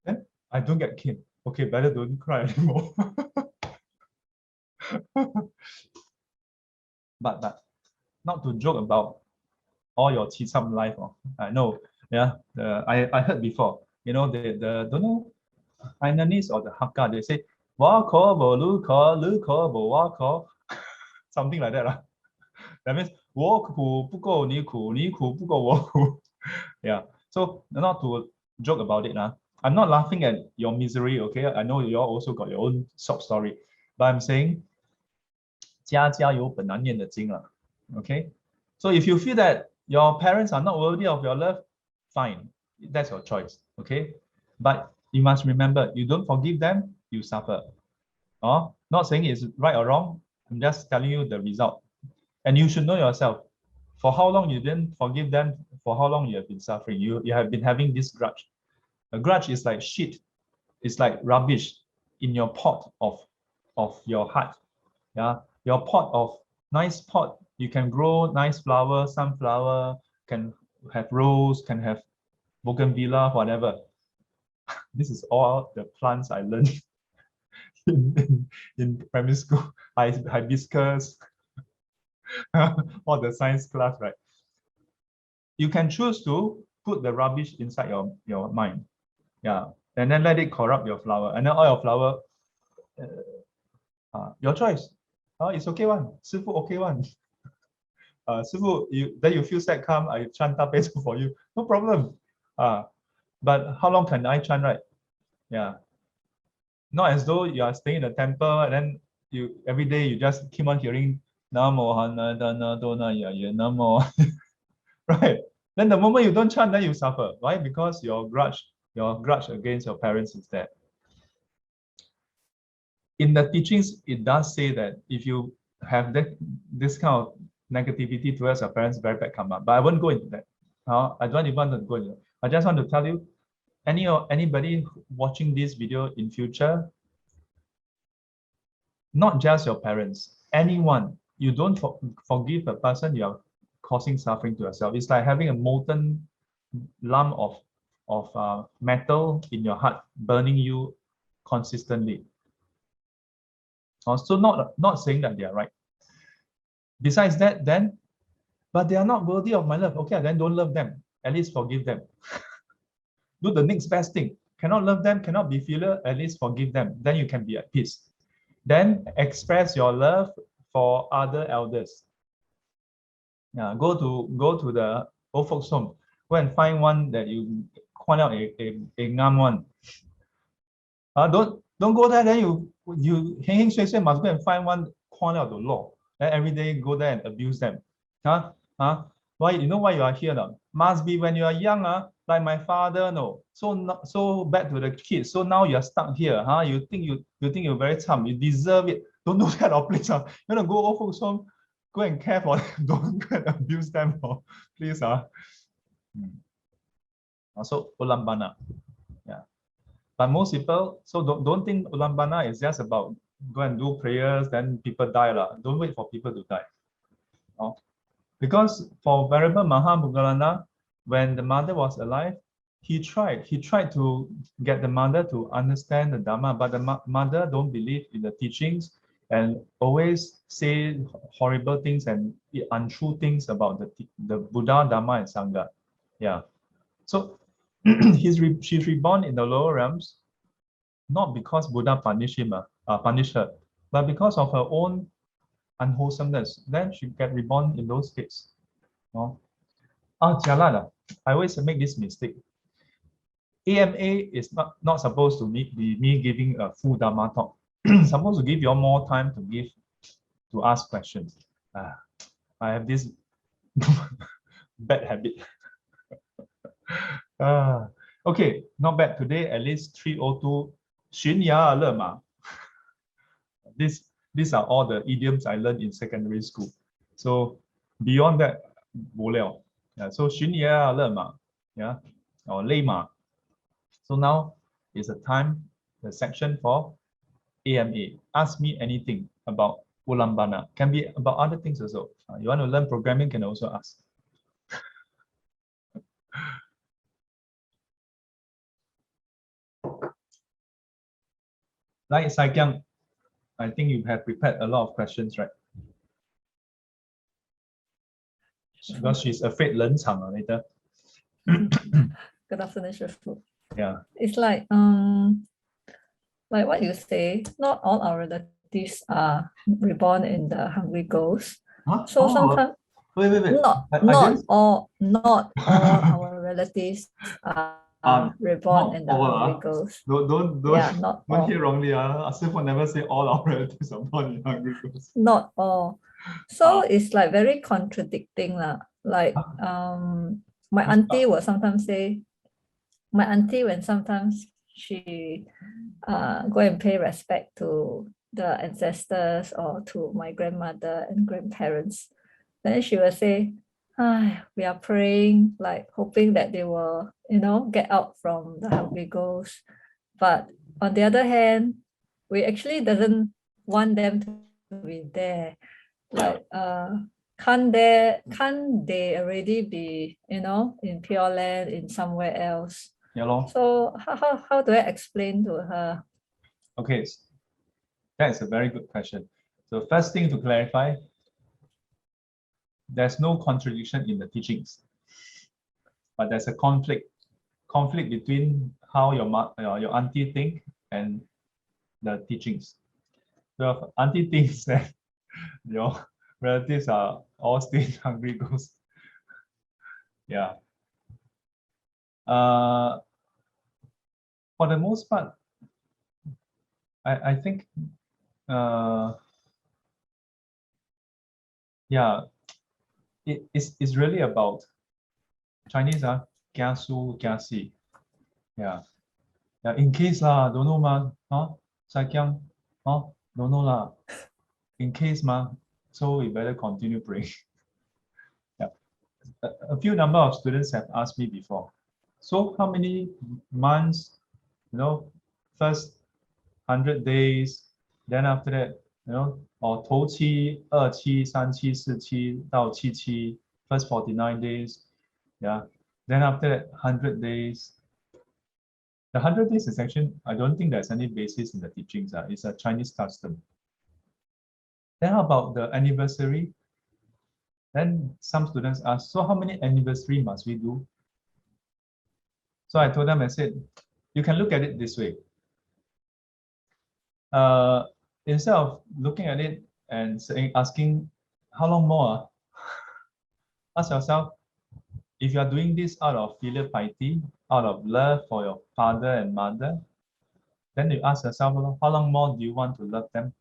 then I don't get cane. Okay, better don't cry anymore. but not to joke about all your chisam life. I know, yeah. I heard before, you know, the don't know, Hainanese or the Hakka, they say, wa ko bo lu ko bo wa ko. Something like that. That means, 我苦不够你苦，你苦不够我苦. Yeah. So not to joke about it. I'm not laughing at your misery, okay? I know you all also got your own sob story. But I'm saying, 家家有本难念的经 okay? So if you feel that your parents are not worthy of your love, fine. That's your choice, okay? But you must remember, you don't forgive them, you suffer. Not saying it's right or wrong. I'm just telling you the result. And you should know yourself. For how long you didn't forgive them, for how long you have been suffering. You have been having this grudge. A grudge is like shit. It's like rubbish in your pot of your heart. Yeah, your pot of nice pot. You can grow nice flower, sunflower, can have rose, can have bougainvillea, whatever. This is all the plants I learned in primary school. Hibiscus, all the science class, right? You can choose to put the rubbish inside your mind. Yeah, and then let it corrupt your flower. And then all your flower, your choice. It's okay one. Shifu okay one. Shifu, then you feel sad, come, I chant tapesu for you. No problem. But how long can I chant, right? Yeah. Not as though you are staying in the temple and then every day you just keep on hearing Namo Hanadana Dona Yaya Namo. Right. Then the moment you don't chant, then you suffer. Why? Because your grudge against your parents is there. In the teachings, it does say that if you have this kind of negativity towards your parents, very bad karma. But I won't go into that. I don't even want to go into that. I just want to tell you, anybody watching this video in future, not just your parents, anyone, you don't forgive a person, you are causing suffering to yourself. It's like having a molten lump of metal in your heart, burning you consistently. So not saying that they are right. Besides that, then, but they are not worthy of my love. Okay, then don't love them. At least forgive them. Do the next best thing. Cannot love them, cannot be filial, at least forgive them. Then you can be at peace. Then express your love for other elders. Yeah, go to the old folks home. Go and find one that you point out a ngam one. Don't go there. Then you hang must go and find one point out the law. Then every day go there and abuse them. Huh? Huh? Why you know why you are here now? Must be when you are young, like my father, no. So bad to the kids. So now you are stuck here. Huh? You think you're very tough. You deserve it. Don't do that, please. You wanna go old folks home, go and care for them. Don't go and abuse them, please. Also, Ullambana. Yeah. But most people, so don't think Ullambana is just about go and do prayers, then people die. Don't wait for people to die. Because for Venerable Mahabhugalana, when the mother was alive, he tried to get the mother to understand the Dharma, but the mother don't believe in the teachings and always say horrible things and untrue things about the Buddha, Dharma, and Sangha. Yeah. So she's reborn in the lower realms, not because Buddha punished her, but because of her own unwholesomeness. Then she get reborn in those states. Jialat, I always make this mistake. AMA is not supposed to be me giving a full Dharma talk. Supposed to give you all more time to ask questions. I have this bad habit. Okay, not bad. Today at least 302. 悬崖勒马. These are all the idioms I learned in secondary school. So beyond that, 无聊. Yeah, so 悬崖勒马, yeah, or 勒马. So now is the section for AMA. Ask me anything about Ullambana. Can be about other things also. You want to learn programming, can also ask. Like Saikyang, I think you have prepared a lot of questions, right? Because she's afraid 冷场 later. Good afternoon, Shifu. Yeah. It's like what you say, not all our relatives are reborn in the hungry ghost. Huh? So sometimes Wait. not all our relatives are reborn in the hungry ghost. Don't hear wrongly. Shifu never say all our relatives are born in hungry ghost. Not all. So it's like very contradicting. Like my auntie will sometimes say, when sometimes she go and pay respect to the ancestors or to my grandmother and grandparents, then she will say, we are praying, like hoping that they will, get out from the hungry ghost. But on the other hand, we actually doesn't want them to be there. Like can't they already be, in Pure Land, in somewhere else? Yeah, so how do I explain to her? Okay, that's a very good question. So first thing to clarify, there's no contradiction in the teachings, but there's a conflict between how your auntie think and the teachings. So if auntie thinks that your relatives are all still hungry ghosts. Yeah. For the most part, I think yeah, it's really about Chinese kiasu kiasi. Yeah. In case don't know Saikyang, don't know in case so we better continue praying. Yeah. A few number of students have asked me before. So how many months, first 100 days, then after that, or 头七、二七、三七、四七到七七, first 49 days, yeah. Then after that, 100 days. The 100 days is actually, I don't think there's any basis in the teachings. It's a Chinese custom. Then how about the anniversary? Then some students ask, so how many anniversary must we do? So I told them, I said, you can look at it this way. Instead of looking at it and asking, how long more? Ask yourself, if you are doing this out of filial piety, out of love for your father and mother, then you ask yourself, how long more do you want to love them?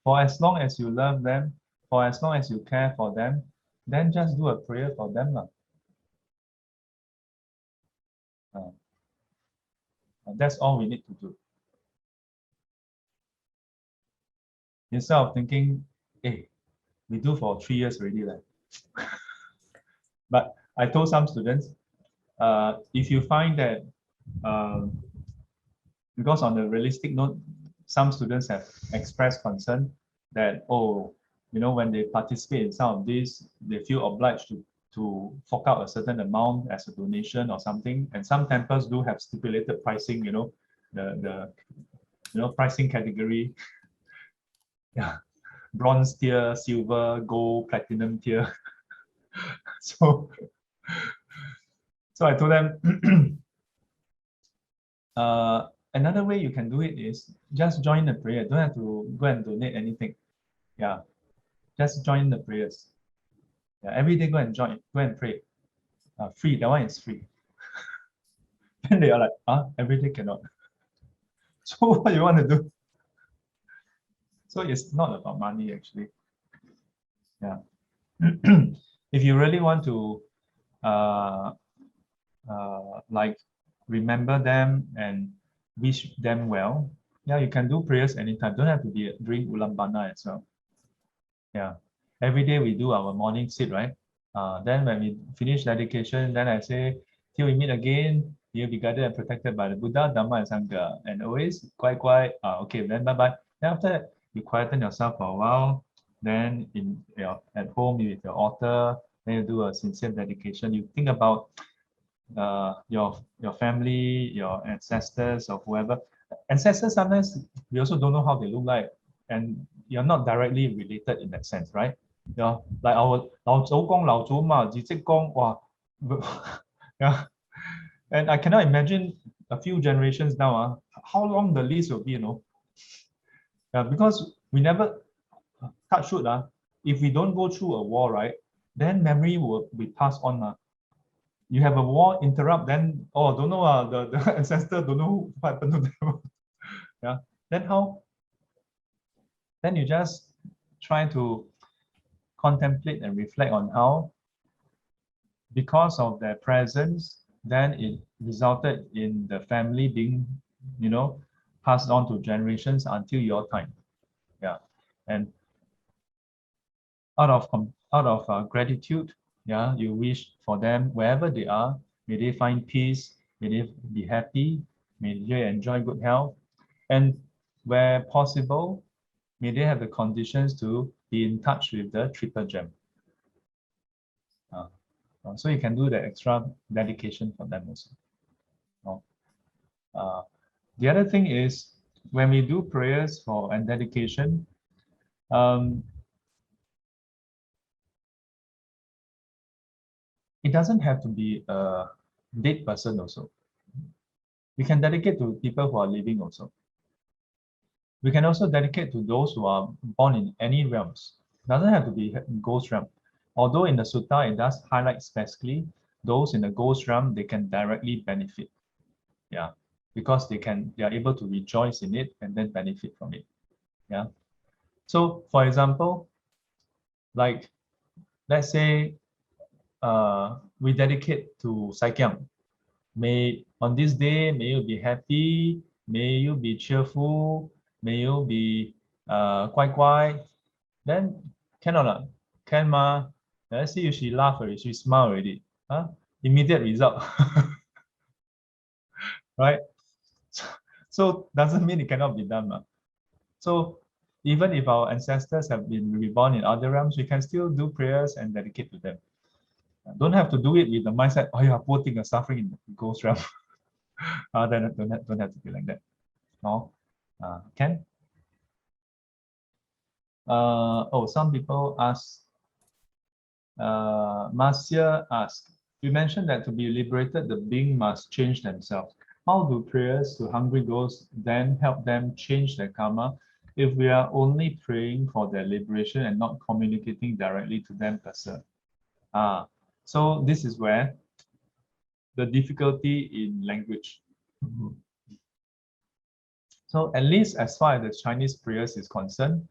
For as long as you love them, for as long as you care for them, then just do a prayer for them. That's all we need to do. Instead of thinking, hey, we do for 3 years already. But I told some students, if you find that, because on the realistic note, some students have expressed concern that, oh, when they participate in some of these, they feel obliged to fork out a certain amount as a donation or something. And some temples do have stipulated pricing, the pricing category. Yeah, bronze tier, silver, gold, platinum tier. So I told them, another way you can do it is just join the prayer. Don't have to go and donate anything. Yeah, just join the prayers. Yeah, every day go and pray. Free, that one is free. Then they are like, every day cannot. So what you want to do? So it's not about money actually. Yeah. If you really want to like remember them and wish them well, yeah, you can do prayers anytime. Don't have to be during Ullambana as well. Yeah. Every day we do our morning sit, right? Then when we finish dedication, then I say, till we meet again, you'll be guided and protected by the Buddha, Dhamma, and Sangha. And always quiet. Okay, then bye-bye. Then after that, you quieten yourself for a while. Then at home with your altar, then you do a sincere dedication. You think about your family, your ancestors, or whoever. Ancestors, sometimes we also don't know how they look like, and you're not directly related in that sense, right? Yeah, like our 老祖公、老祖嘛、直接公, wow. Yeah. And I cannot imagine a few generations now, how long the list will be, Yeah, because we never touch wood, if we don't go through a war, right, then memory will be passed on. You have a war interrupt, then don't know, the ancestor don't know what happened to them. Yeah, then how? Then you just try to contemplate and reflect on how, because of their presence, then it resulted in the family being, passed on to generations until your time. Yeah, and out of gratitude, yeah, you wish for them wherever they are, may they find peace, may they be happy, may they enjoy good health, and where possible, may they have the conditions to be in touch with the triple gem. So you can do the extra dedication for them also. The other thing is, when we do prayers and dedication, it doesn't have to be a dead person also. We can dedicate to people who are living also. We can also dedicate to those who are born in any realms. It doesn't have to be ghost realm. Although in the sutta, it does highlight specifically those in the ghost realm, they can directly benefit. Yeah, because they are able to rejoice in it and then benefit from it. Yeah. So for example, like let's say we dedicate to Saikyang. On this day, may you be happy, may you be cheerful, may you be guai. Then can or not? Can ma? Let's see if she laugh already, she smile already. Immediate result. Right? So doesn't mean it cannot be done. So even if our ancestors have been reborn in other realms, we can still do prayers and dedicate to them. Don't have to do it with the mindset, oh yeah, poor thing, suffering in the ghost realm. Then don't have to be like that. No? Can? Some people ask, Marcia asked, you mentioned that to be liberated, the being must change themselves. How do prayers to hungry ghosts then help them change their karma if we are only praying for their liberation and not communicating directly to them per se. So this is where the difficulty in language. So at least as far as the Chinese prayers is concerned,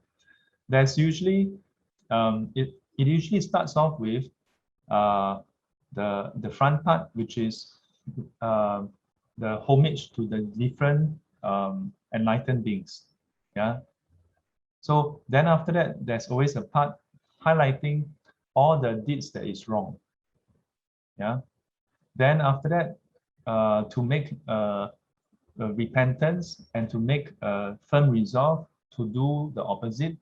there's usually it usually starts off with the front part, which is the homage to the different enlightened beings. Yeah. So then after that, there's always a part highlighting all the deeds that is wrong. Yeah. Then after that, to make repentance and to make a firm resolve to do the opposite.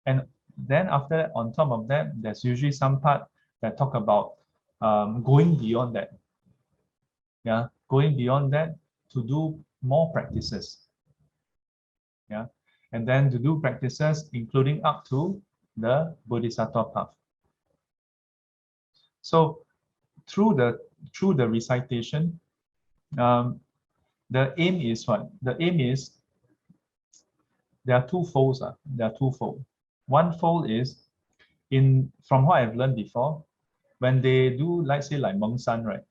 And then after that, on top of that, there's usually some part that talk about going beyond that. Yeah, going beyond that to do more practices. Yeah, and then to do practices including up to the Bodhisattva path. So through the recitation, the aim is what? The aim is there are two folds. There are twofold. One fold is from what I've learned before, when they do, let's say like Meng San, right?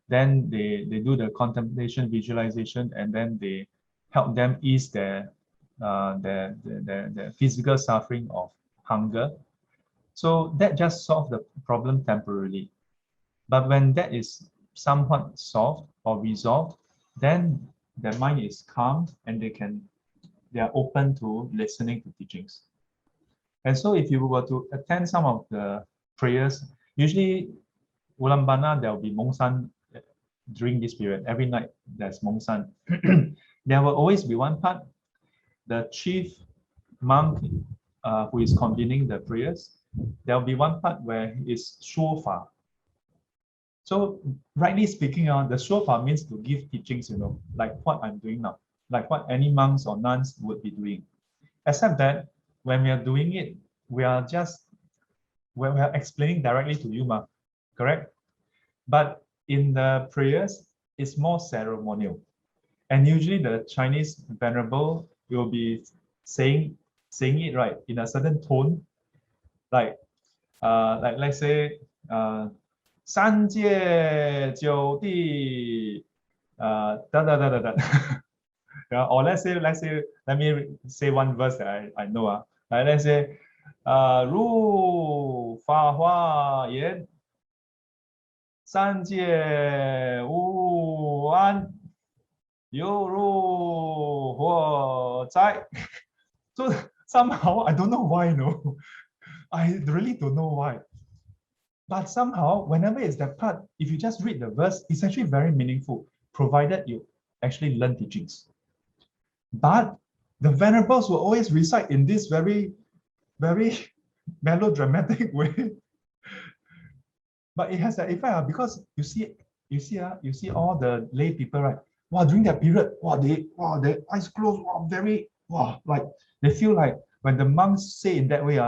Then they do the contemplation, visualization, and then they help them ease their physical suffering of hunger. So that just solves the problem temporarily. But when that is somewhat solved or resolved, then their mind is calm and they are open to listening to teachings. And so if you were to attend some of the prayers, usually Ullambana, there will be Meng San during this period. Every night there's Meng San. There will always be one part, the chief monk who is convening the prayers. There will be one part where it's Shufa. So rightly speaking, the Shufa means to give teachings, like what I'm doing now, like what any monks or nuns would be doing. Except that when we are doing it, we are explaining directly to you, correct? But in the prayers, it's more ceremonial. And usually the Chinese venerable will be saying it right in a certain tone, like let's say 三界九地da da da da da. Yeah, or let's say let me say one verse that I know. Like let's say 如法华言三界无安犹如火灾. So somehow I don't know why, I really don't know why. But somehow, whenever it's that part, if you just read the verse, it's actually very meaningful, provided you actually learn teachings. But the venerables will always recite in this very, very melodramatic way. But it has that effect because you see all the lay people, right? Wow, during that period, their eyes closed, like they feel like when the monks say in that way,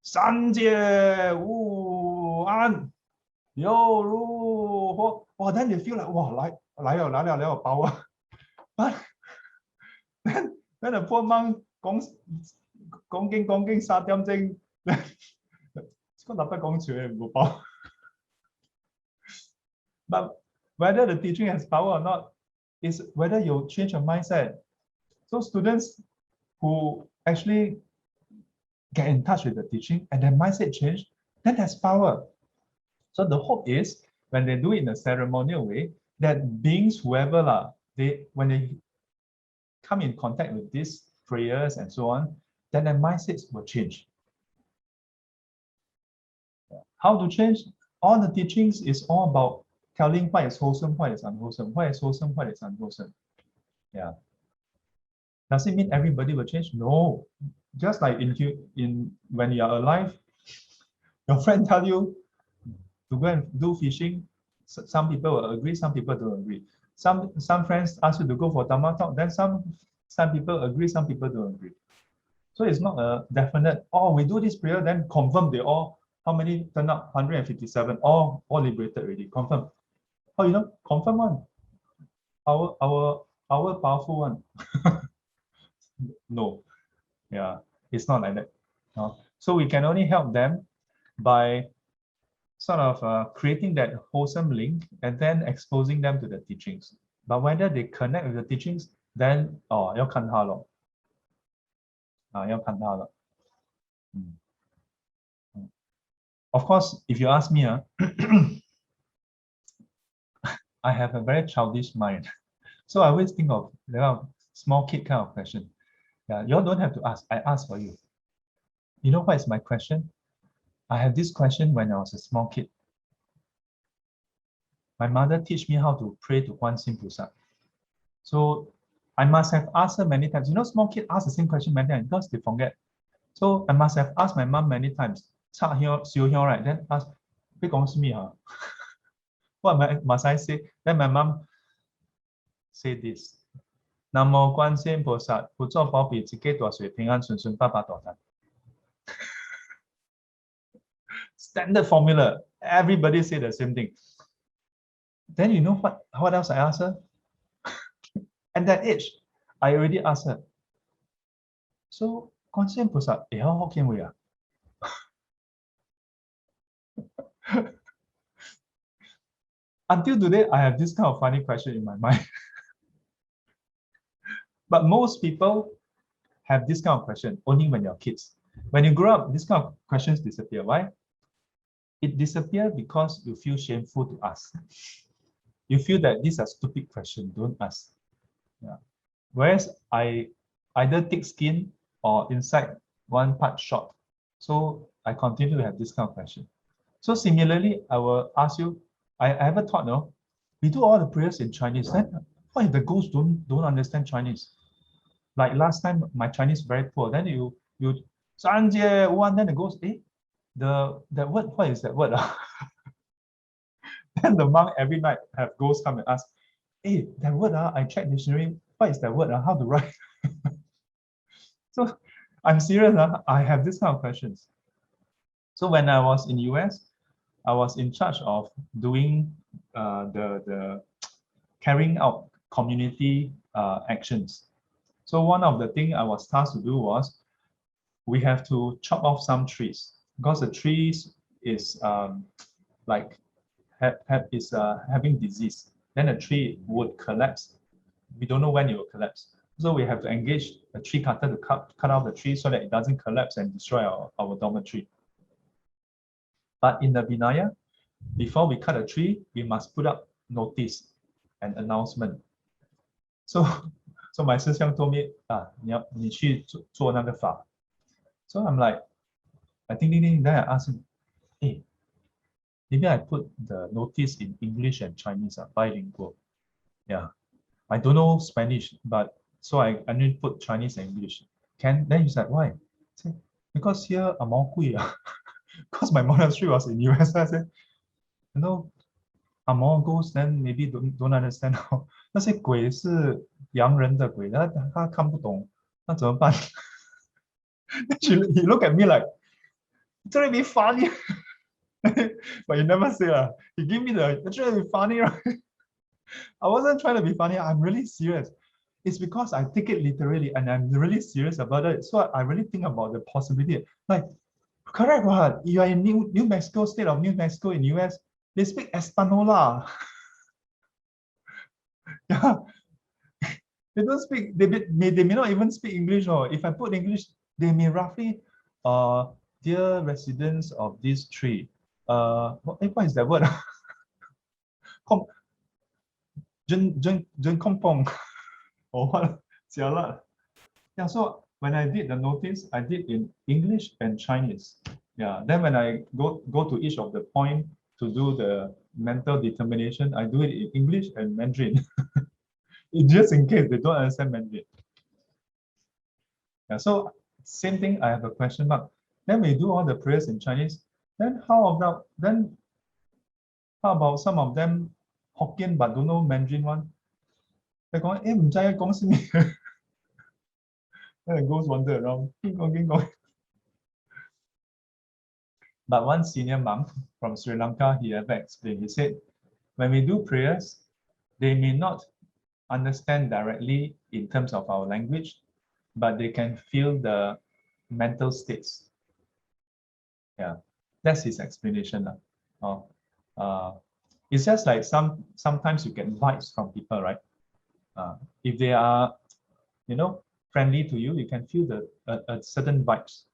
三界无安犹如火. Then they feel like, 来了 power. But then the poor monk 講經3點鐘，個立不講住冇包. But whether the teaching has power or not is whether you change your mindset. So students who actually get in touch with the teaching and their mindset change, then has power. So the hope is when they do it in a ceremonial way, that beings, whoever, when they come in contact with these prayers and so on, then their mindsets will change. How to change? All the teachings is all about telling what is wholesome, what is unwholesome, what is wholesome, what is unwholesome. Yeah. Does it mean everybody will change? No. Just like when you are alive, your friend tell you to go and do fishing. Some people will agree, some people don't agree. Some friends ask you to go for Dhamma talk, then some people agree, some people don't agree. So it's not a definite, we do this prayer, then confirm they all, how many turn up? 157, all liberated already, confirm. Oh, confirm one. Our powerful one. No. Yeah, it's not like that. No. So we can only help them by sort of creating that wholesome link and then exposing them to the teachings. But whether they connect with the teachings, then 要看他咯。要看他了。Of course, if you ask me, I have a very childish mind. So I always think of small kid kind of question. Yeah, you all don't have to ask. I ask for you. You know what is my question? I have this question when I was a small kid. My mother teach me how to pray to Guan Yin菩萨. So I must have asked her many times. You know, small kids ask the same question many times because they forget. So I must have asked my mom many times. Right? Then ask, what must I say? Then my mom say this. 南无观世音菩萨，普照保庇自己大水平安顺顺，爸爸大胆。Standard formula. Everybody say the same thing. Then you know what else I asked her? At that age, I already asked her. So, 观世音菩萨会晓福建话啊？Until today, I have this kind of funny question in my mind. But most people have this kind of question only when you're kids. When you grow up, this kind of questions disappear. Why? It disappears because you feel shameful to ask. You feel that these are stupid questions, don't ask. Yeah. Whereas I either thick skin or inside one part short. So I continue to have this kind of question. So similarly, I will ask you, I ever thought, no, we do all the prayers in Chinese, then what if the ghosts don't understand Chinese? Like last time, my Chinese very poor. Then you 三界one, then the ghost, that word, what is that word? Then the monk every night have ghosts come and ask, that word, I checked dictionary, what is that word? How to write? So I'm serious, I have this kind of questions. So when I was in US, I was in charge of doing the carrying out community actions. So one of the things I was tasked to do was we have to chop off some trees because the trees is having disease. Then the tree would collapse. We don't know when it will collapse. So we have to engage a tree cutter to cut off the tree so that it doesn't collapse and destroy our dormitory. But in the Vinaya, before we cut a tree, we must put up notice and announcement. So my sister told me, 你去做那个法. So I'm like, I think, then I asked him, maybe I put the notice in English and Chinese, bilingual. Yeah, I don't know Spanish, but so I need to put Chinese and English. Then he's like, why? I said, because here I'm all because my monastery was in US. I said, Among ghosts, then maybe don't understand how 那些鬼是洋人的鬼，他看不懂，那怎么办？ He looked at me like, trying to be funny. But he never say he gave me the trying to be funny, right? I wasn't trying to be funny, I'm really serious. It's because I take it literally and I'm really serious about it. So I really think about the possibility. Like, correct what? You are in New Mexico, state of New Mexico in US. They speak Espanola. Yeah. They don't speak, they may not even speak English, or if I put English, they may roughly, dear residents of this tree, what is that word? Kompong or what? Yeah, so when I did the notice, I did in English and Chinese. Yeah, then when I go to each of the point to do the mental determination, I do it in English and Mandarin. Just in case they don't understand Mandarin. Yeah, so same thing, I have a question mark. Then we do all the prayers in Chinese. Then how about some of them Hokkien but don't know Mandarin one? They're going, then the ghost wander around. But one senior monk from Sri Lanka, he ever explained, he said, when we do prayers, they may not understand directly in terms of our language, but they can feel the mental states. Yeah, that's his explanation. It's just like sometimes you get vibes from people, right? If they are, friendly to you, you can feel a certain vibes.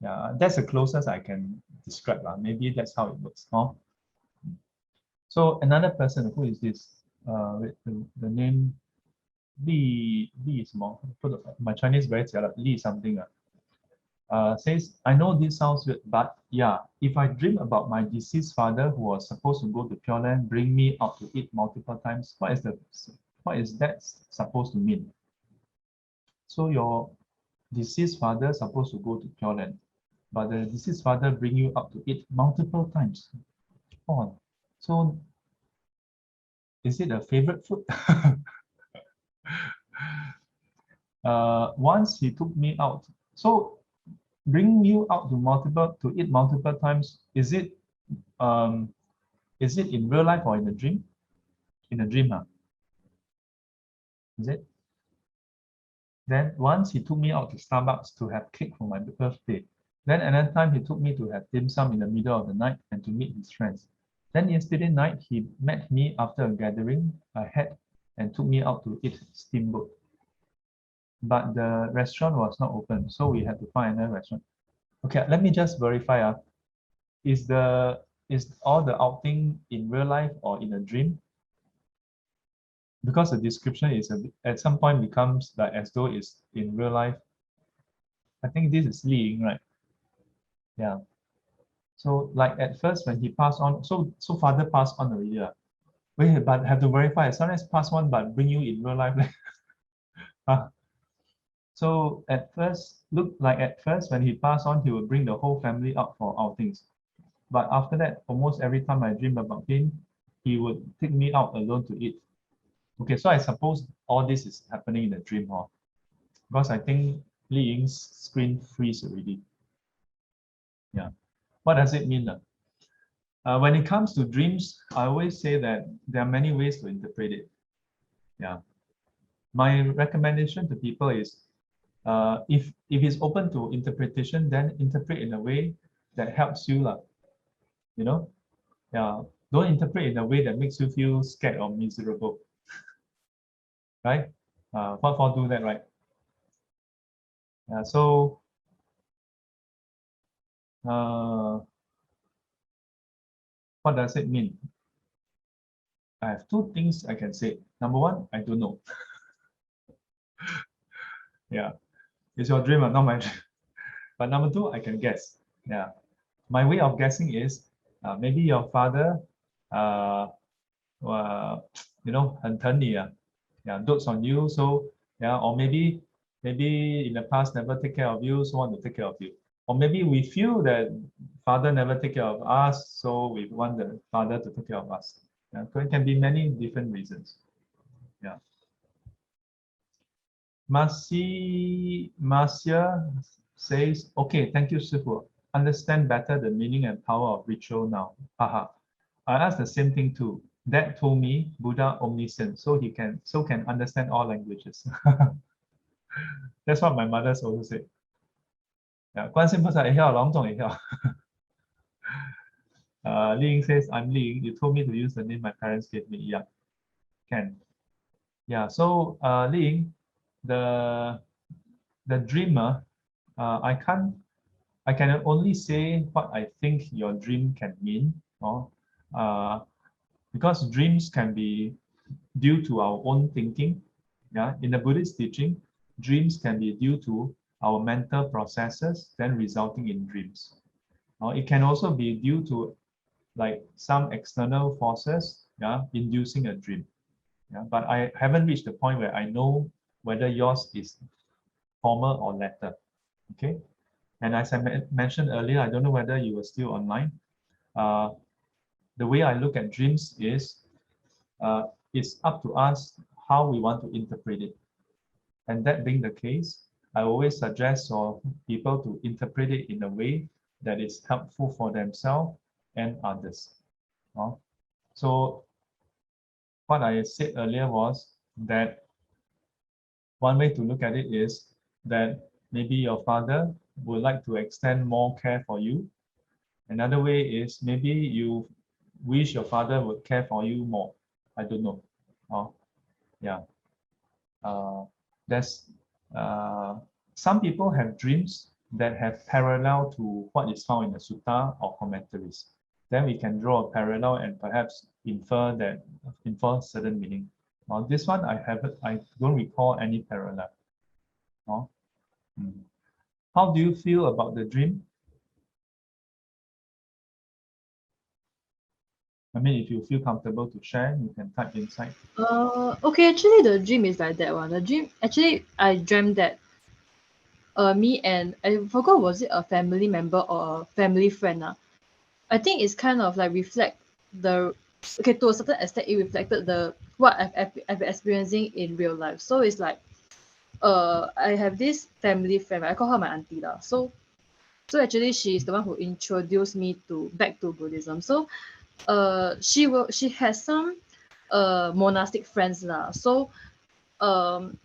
Yeah, that's the closest I can describe. Maybe that's how it works. So another person, who is this? The name Li is more. My Chinese very jialat. Li something. Says, I know this sounds weird, but yeah, if I dream about my deceased father who was supposed to go to Pure Land, bring me out to eat multiple times, what is that supposed to mean? So your deceased father supposed to go to Pure Land, but the deceased father bring you out to eat multiple times. Oh, so is it a favorite food? Once he took me out. So bring you out to eat multiple times. Is it in real life or in a dream? In a dream, is it? Then once he took me out to Starbucks to have cake for my birthday. Then another time he took me to have dim sum in the middle of the night and to meet his friends. Then yesterday night he met me after a gathering I had and took me out to eat steamboat. But the restaurant was not open, so we had to find another restaurant. Okay, let me just verify. Is all the outing in real life or in a dream? Because the description is at some point becomes like as though it's in real life. I think this is Li Ying, right? Yeah. So like at first when he passed on, so father passed on already. Wait, but have to verify. Sometimes pass on, but bring you in real life. So at first, when he passed on, he would bring the whole family out for outings. But after that, almost every time I dream about him, he would take me out alone to eat. Okay, so I suppose all this is happening in the dream, because I think Li Ying's screen freeze already. Yeah. What does it mean? When it comes to dreams, I always say that there are many ways to interpret it. Yeah. My recommendation to people is, if it's open to interpretation, then interpret in a way that helps you, Yeah. Don't interpret in a way that makes you feel scared or miserable. Right? What for do that, right? Yeah, so what does it mean? I have two things I can say. Number one, I don't know. Yeah, it's your dream, not my dream. But number two, I can guess. Yeah, my way of guessing is maybe your father,很疼你 yeah, dotes on you. So yeah, or maybe in the past never take care of you, so want to take care of you. Or maybe we feel that father never take care of us, so we want the father to take care of us. Yeah, so it can be many different reasons. Yeah. Marcia says, okay, thank you, Shifu. Understand better the meaning and power of ritual now. Haha. I asked the same thing too. Dad told me Buddha omniscient, so can understand all languages. That's what my mother's also said. Yeah, 观世菩萨也晓，龙总也晓。Li Ying says, I'm Li Ying. You told me to use the name my parents gave me. Yeah, can. Yeah, so Li Ying, the dreamer, I can only say what I think your dream can mean, because dreams can be due to our own thinking. Yeah, in the Buddhist teaching, dreams can be due to our mental processes, then resulting in dreams. It can also be due to like some external forces, yeah, inducing a dream. Yeah, but I haven't reached the point where I know whether yours is former or latter. Okay, and as I mentioned earlier, I don't know whether you were still online. The way I look at dreams is, it's up to us how we want to interpret it. And that being the case, I always suggest for people to interpret it in a way that is helpful for themselves and others. So what I said earlier was that one way to look at it is, that maybe your father would like to extend more care for you. Another way is maybe you wish your father would care for you more. I don't know. Yeah. There's some people have dreams that have parallel to what is found in the sutta or commentaries. Then we can draw a parallel and perhaps infer certain meaning. Now this one I don't recall any parallel. How do you feel about the dream? I mean, if you feel comfortable to share, you can type inside. Okay, actually the dream is like that one. The dream, actually I dreamt that me and I forgot, was it a family member or a family friend? I think it's kind of like reflect the, okay, to a certain extent it reflected the what I've been experiencing in real life. So it's like I have this family friend, I call her my auntie lah. So actually she's the one who introduced me back to Buddhism. So she has some monastic friends lah. So when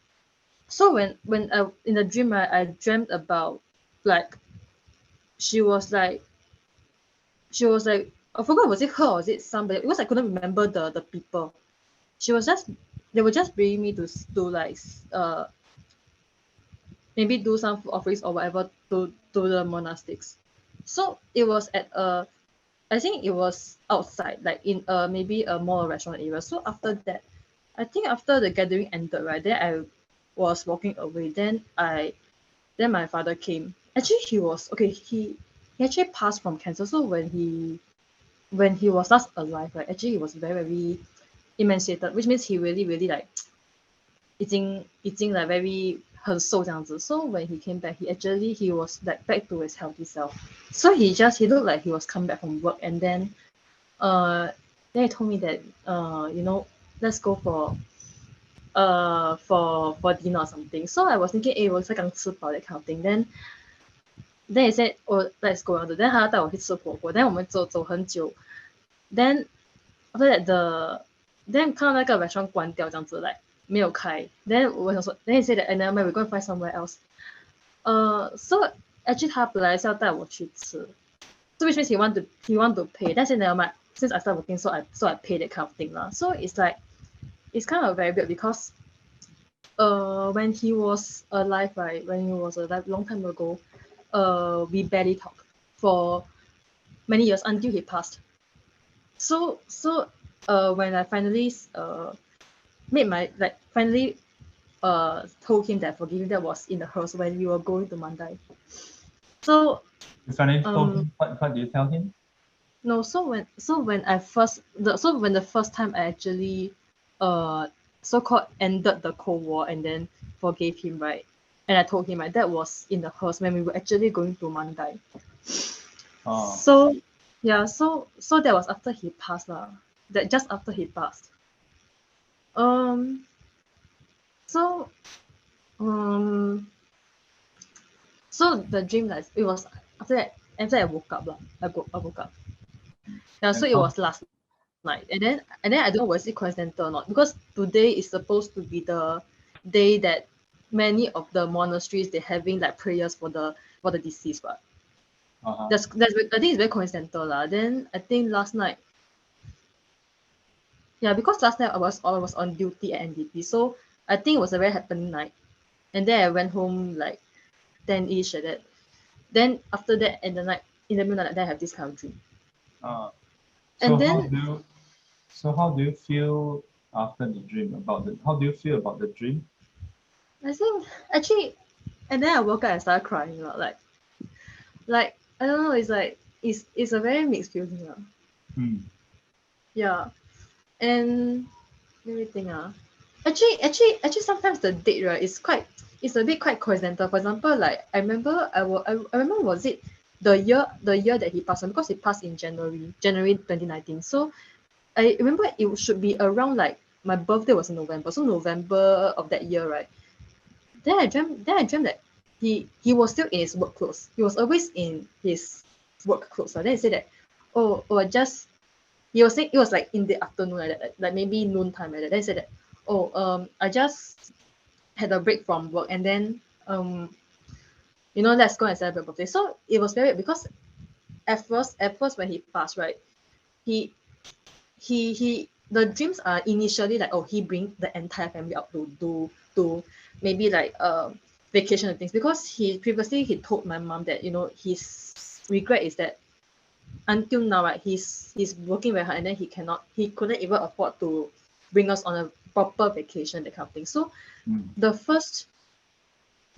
I, in the dream, I dreamt about, like, she was like I forgot, was it her or was it somebody, because I couldn't remember the people. They were just bringing me to like maybe do some food offerings or whatever to the monastics. So it was at I think it was outside, like in maybe a mall or restaurant area. So after that, I think after the gathering ended, right, then I was walking away. Then my father came. Actually, he was okay. He actually passed from cancer. So when he was last alive, right, actually he was very, very emaciated, which means he really, really like 已经 like very 很瘦这样子. So when he came back, he was like back to his healthy self. So he looked like he was coming back from work, and then he told me that let's go for dinner or something. So I was thinking, 我才刚吃饱 that kind of thing. Then he said, oh, let's go out. Then 他带我去吃火锅. Then 我们走很久. Then after that then 看到那个 restaurant 关掉这样子 like 没有开. Then 我想说, then he said that, never mind, we're going to find somewhere else. So actually 他本来是要带我去吃. So which means he want to pay. Then I said, never mind, since I started working, so I pay that kind of thing lah. So it's like, it's kind of very weird because when he was alive, right, when he was alive long time ago, we barely talked for many years until he passed. So when I finally told him that forgiving, that was in the hearse when we were going to Mandai. So you finally told him, what did you tell him? No, so when the first time I actually so-called ended the Cold War and then forgave him, right? And I told him, right, that was in the hearse when we were actually going to Mandai. So yeah, so that was after he passed lah. That just after he passed. So the dream, like, it was after I woke up lah. I woke up. Yeah, so it was last night, and then I don't know was it coincidental or not, because today is supposed to be the day that many of the monasteries, they're having like prayers for the deceased, but that's I think it's very coincidental lah. Then I think last night, yeah, because last night I was on duty at NDP, so I think it was a very happening night. And then I went home like 10-ish like that. Then after that, in the middle of the night, I have this kind of dream. So how do you feel after the dream how do you feel about the dream? I think actually, and then I woke up and started crying, like I don't know, it's like it's a very mixed feeling. Yeah. And let me think. Actually sometimes the date, right, it's a bit quite coincidental. For example, like I remember was it the year that he passed on, because he passed in January 2019. So I remember it should be around, like, my birthday was in November, so November of that year, right? Then I dreamt that he was still in his work clothes. He was always in his work clothes. So then he said that, he was saying it was like in the afternoon, like maybe noon time like that. Then he said that, I just had a break from work, and then you know, let's go and celebrate birthday. So it was very, because at first when he passed, right, he the dreams are initially like, oh, he bring the entire family out to maybe like vacation and things, because he previously he told my mom that, you know, his regret is that until now, right, he's working very hard, and then he couldn't even afford to bring us on a proper vacation, that kind of thing. So the first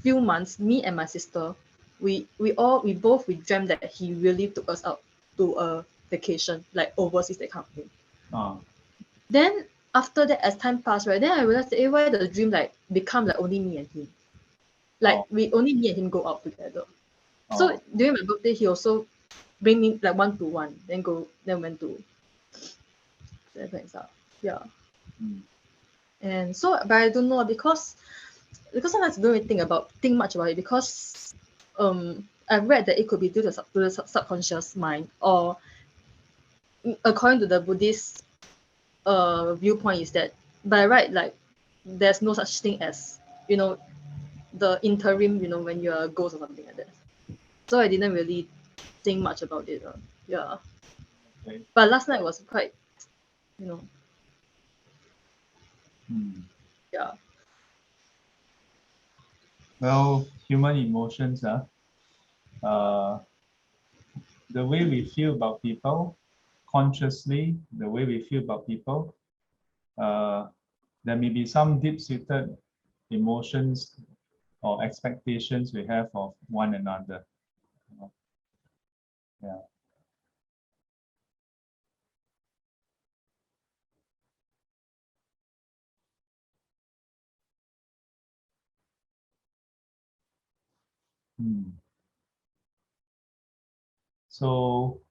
few months, me and my sister, we dreamt that he really took us out to a vacation, like overseas, that kind of thing. Then after that, as time passed, right, then I realized that, why the dream like become like only me and him, like we only me and him go out together. So during my birthday, he also bring me like 1-to-1, then went to celebrate stuff. Yeah. And so, but I don't know, because sometimes I don't really think much about it, because I've read that it could be due to the subconscious mind, or according to the Buddhist viewpoint, is that by right, like there's no such thing as, you know, the interim, you know, when you're a ghost or something like that. So I didn't really think much about it. Yeah. Okay. But last night was quite, you know, yeah. Well, human emotions, the way we feel about people, consciously, the way we feel about people, there may be some deep-seated emotions or expectations we have of one another. Yeah. So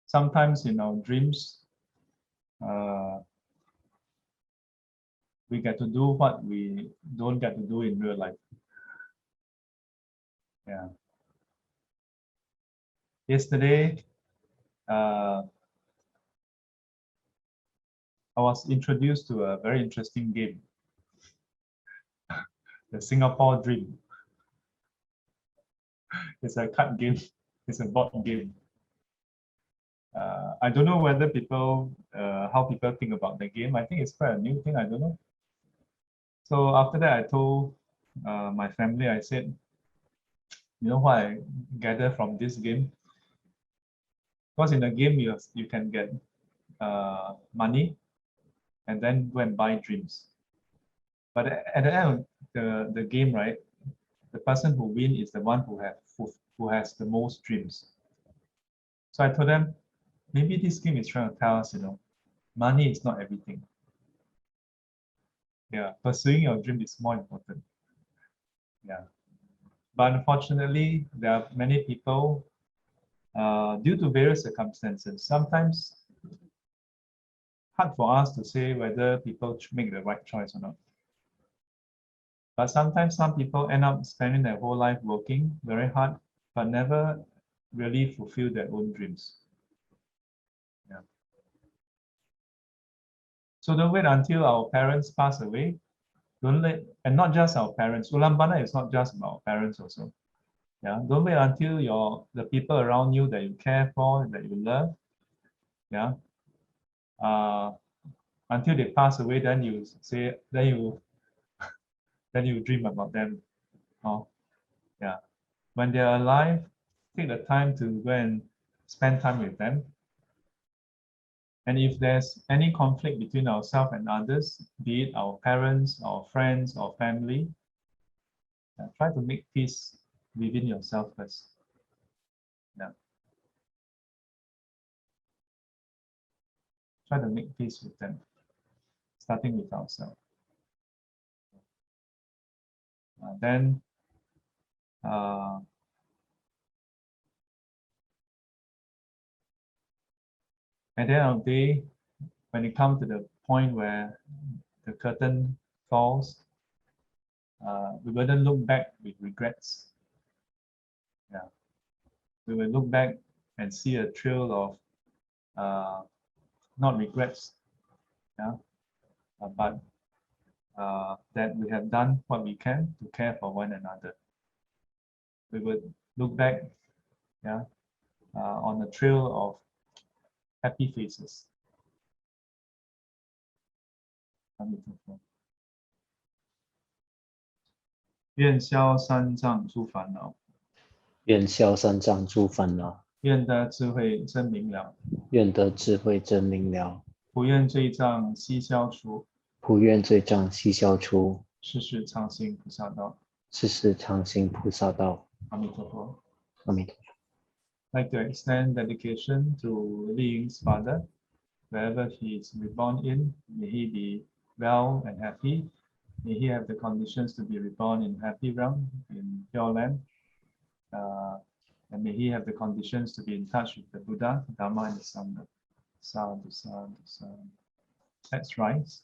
sometimes in our dreams, we get to do what we don't get to do in real life. Yeah. Yesterday, I was introduced to a very interesting game, the Singapore Dream. It's a card game. It's a board game. I don't know whether people, how people think about the game. I think it's quite a new thing. I don't know. So after that, I told my family, I said, you know what I gather from this game? Because in a game, you can get money and then go and buy dreams. But at the end of the game, right, the person who wins is the one who has the most dreams. So I told them, maybe this game is trying to tell us, you know, money is not everything. Yeah, pursuing your dream is more important. Yeah. But unfortunately, there are many people, due to various circumstances, sometimes hard for us to say whether people make the right choice or not. But sometimes some people end up spending their whole life working very hard, but never really fulfill their own dreams. Yeah. So don't wait until our parents pass away. Don't let, and not just our parents. Ullambana is not just about parents also. Yeah. Don't wait until the people around you that you care for, that you love. Yeah. Until they pass away, then you say, then you dream about them. Oh, yeah. When they're alive, take the time to go and spend time with them. And if there's any conflict between ourselves and others, be it our parents, our friends, or family, try to make peace within yourself first. Yeah. Try to make peace with them, starting with ourselves. Then at the end of the day, when it comes to the point where the curtain falls, we wouldn't look back with regrets. Yeah. We will look back and see a trail of not regrets, yeah, but that we have done what we can to care for one another. We would look back, yeah, on a trail of happy faces. 阿弥陀佛。愿消三障诸烦恼，愿消三障诸烦恼，愿得智慧真明了，愿得智慧真明了，不愿罪障悉消除，不愿罪障悉消除，世世常行菩萨道。世世常行菩萨道。阿弥陀佛。阿弥陀佛。 Like to extend dedication to Li Ying's father, wherever he is reborn in, may he be well and happy. May he have the conditions to be reborn in happy realm, in pure land. And may he have the conditions to be in touch with the Buddha, Dharma, and the Sangha. Sadhu, sadhu, sadhu. Let's rise.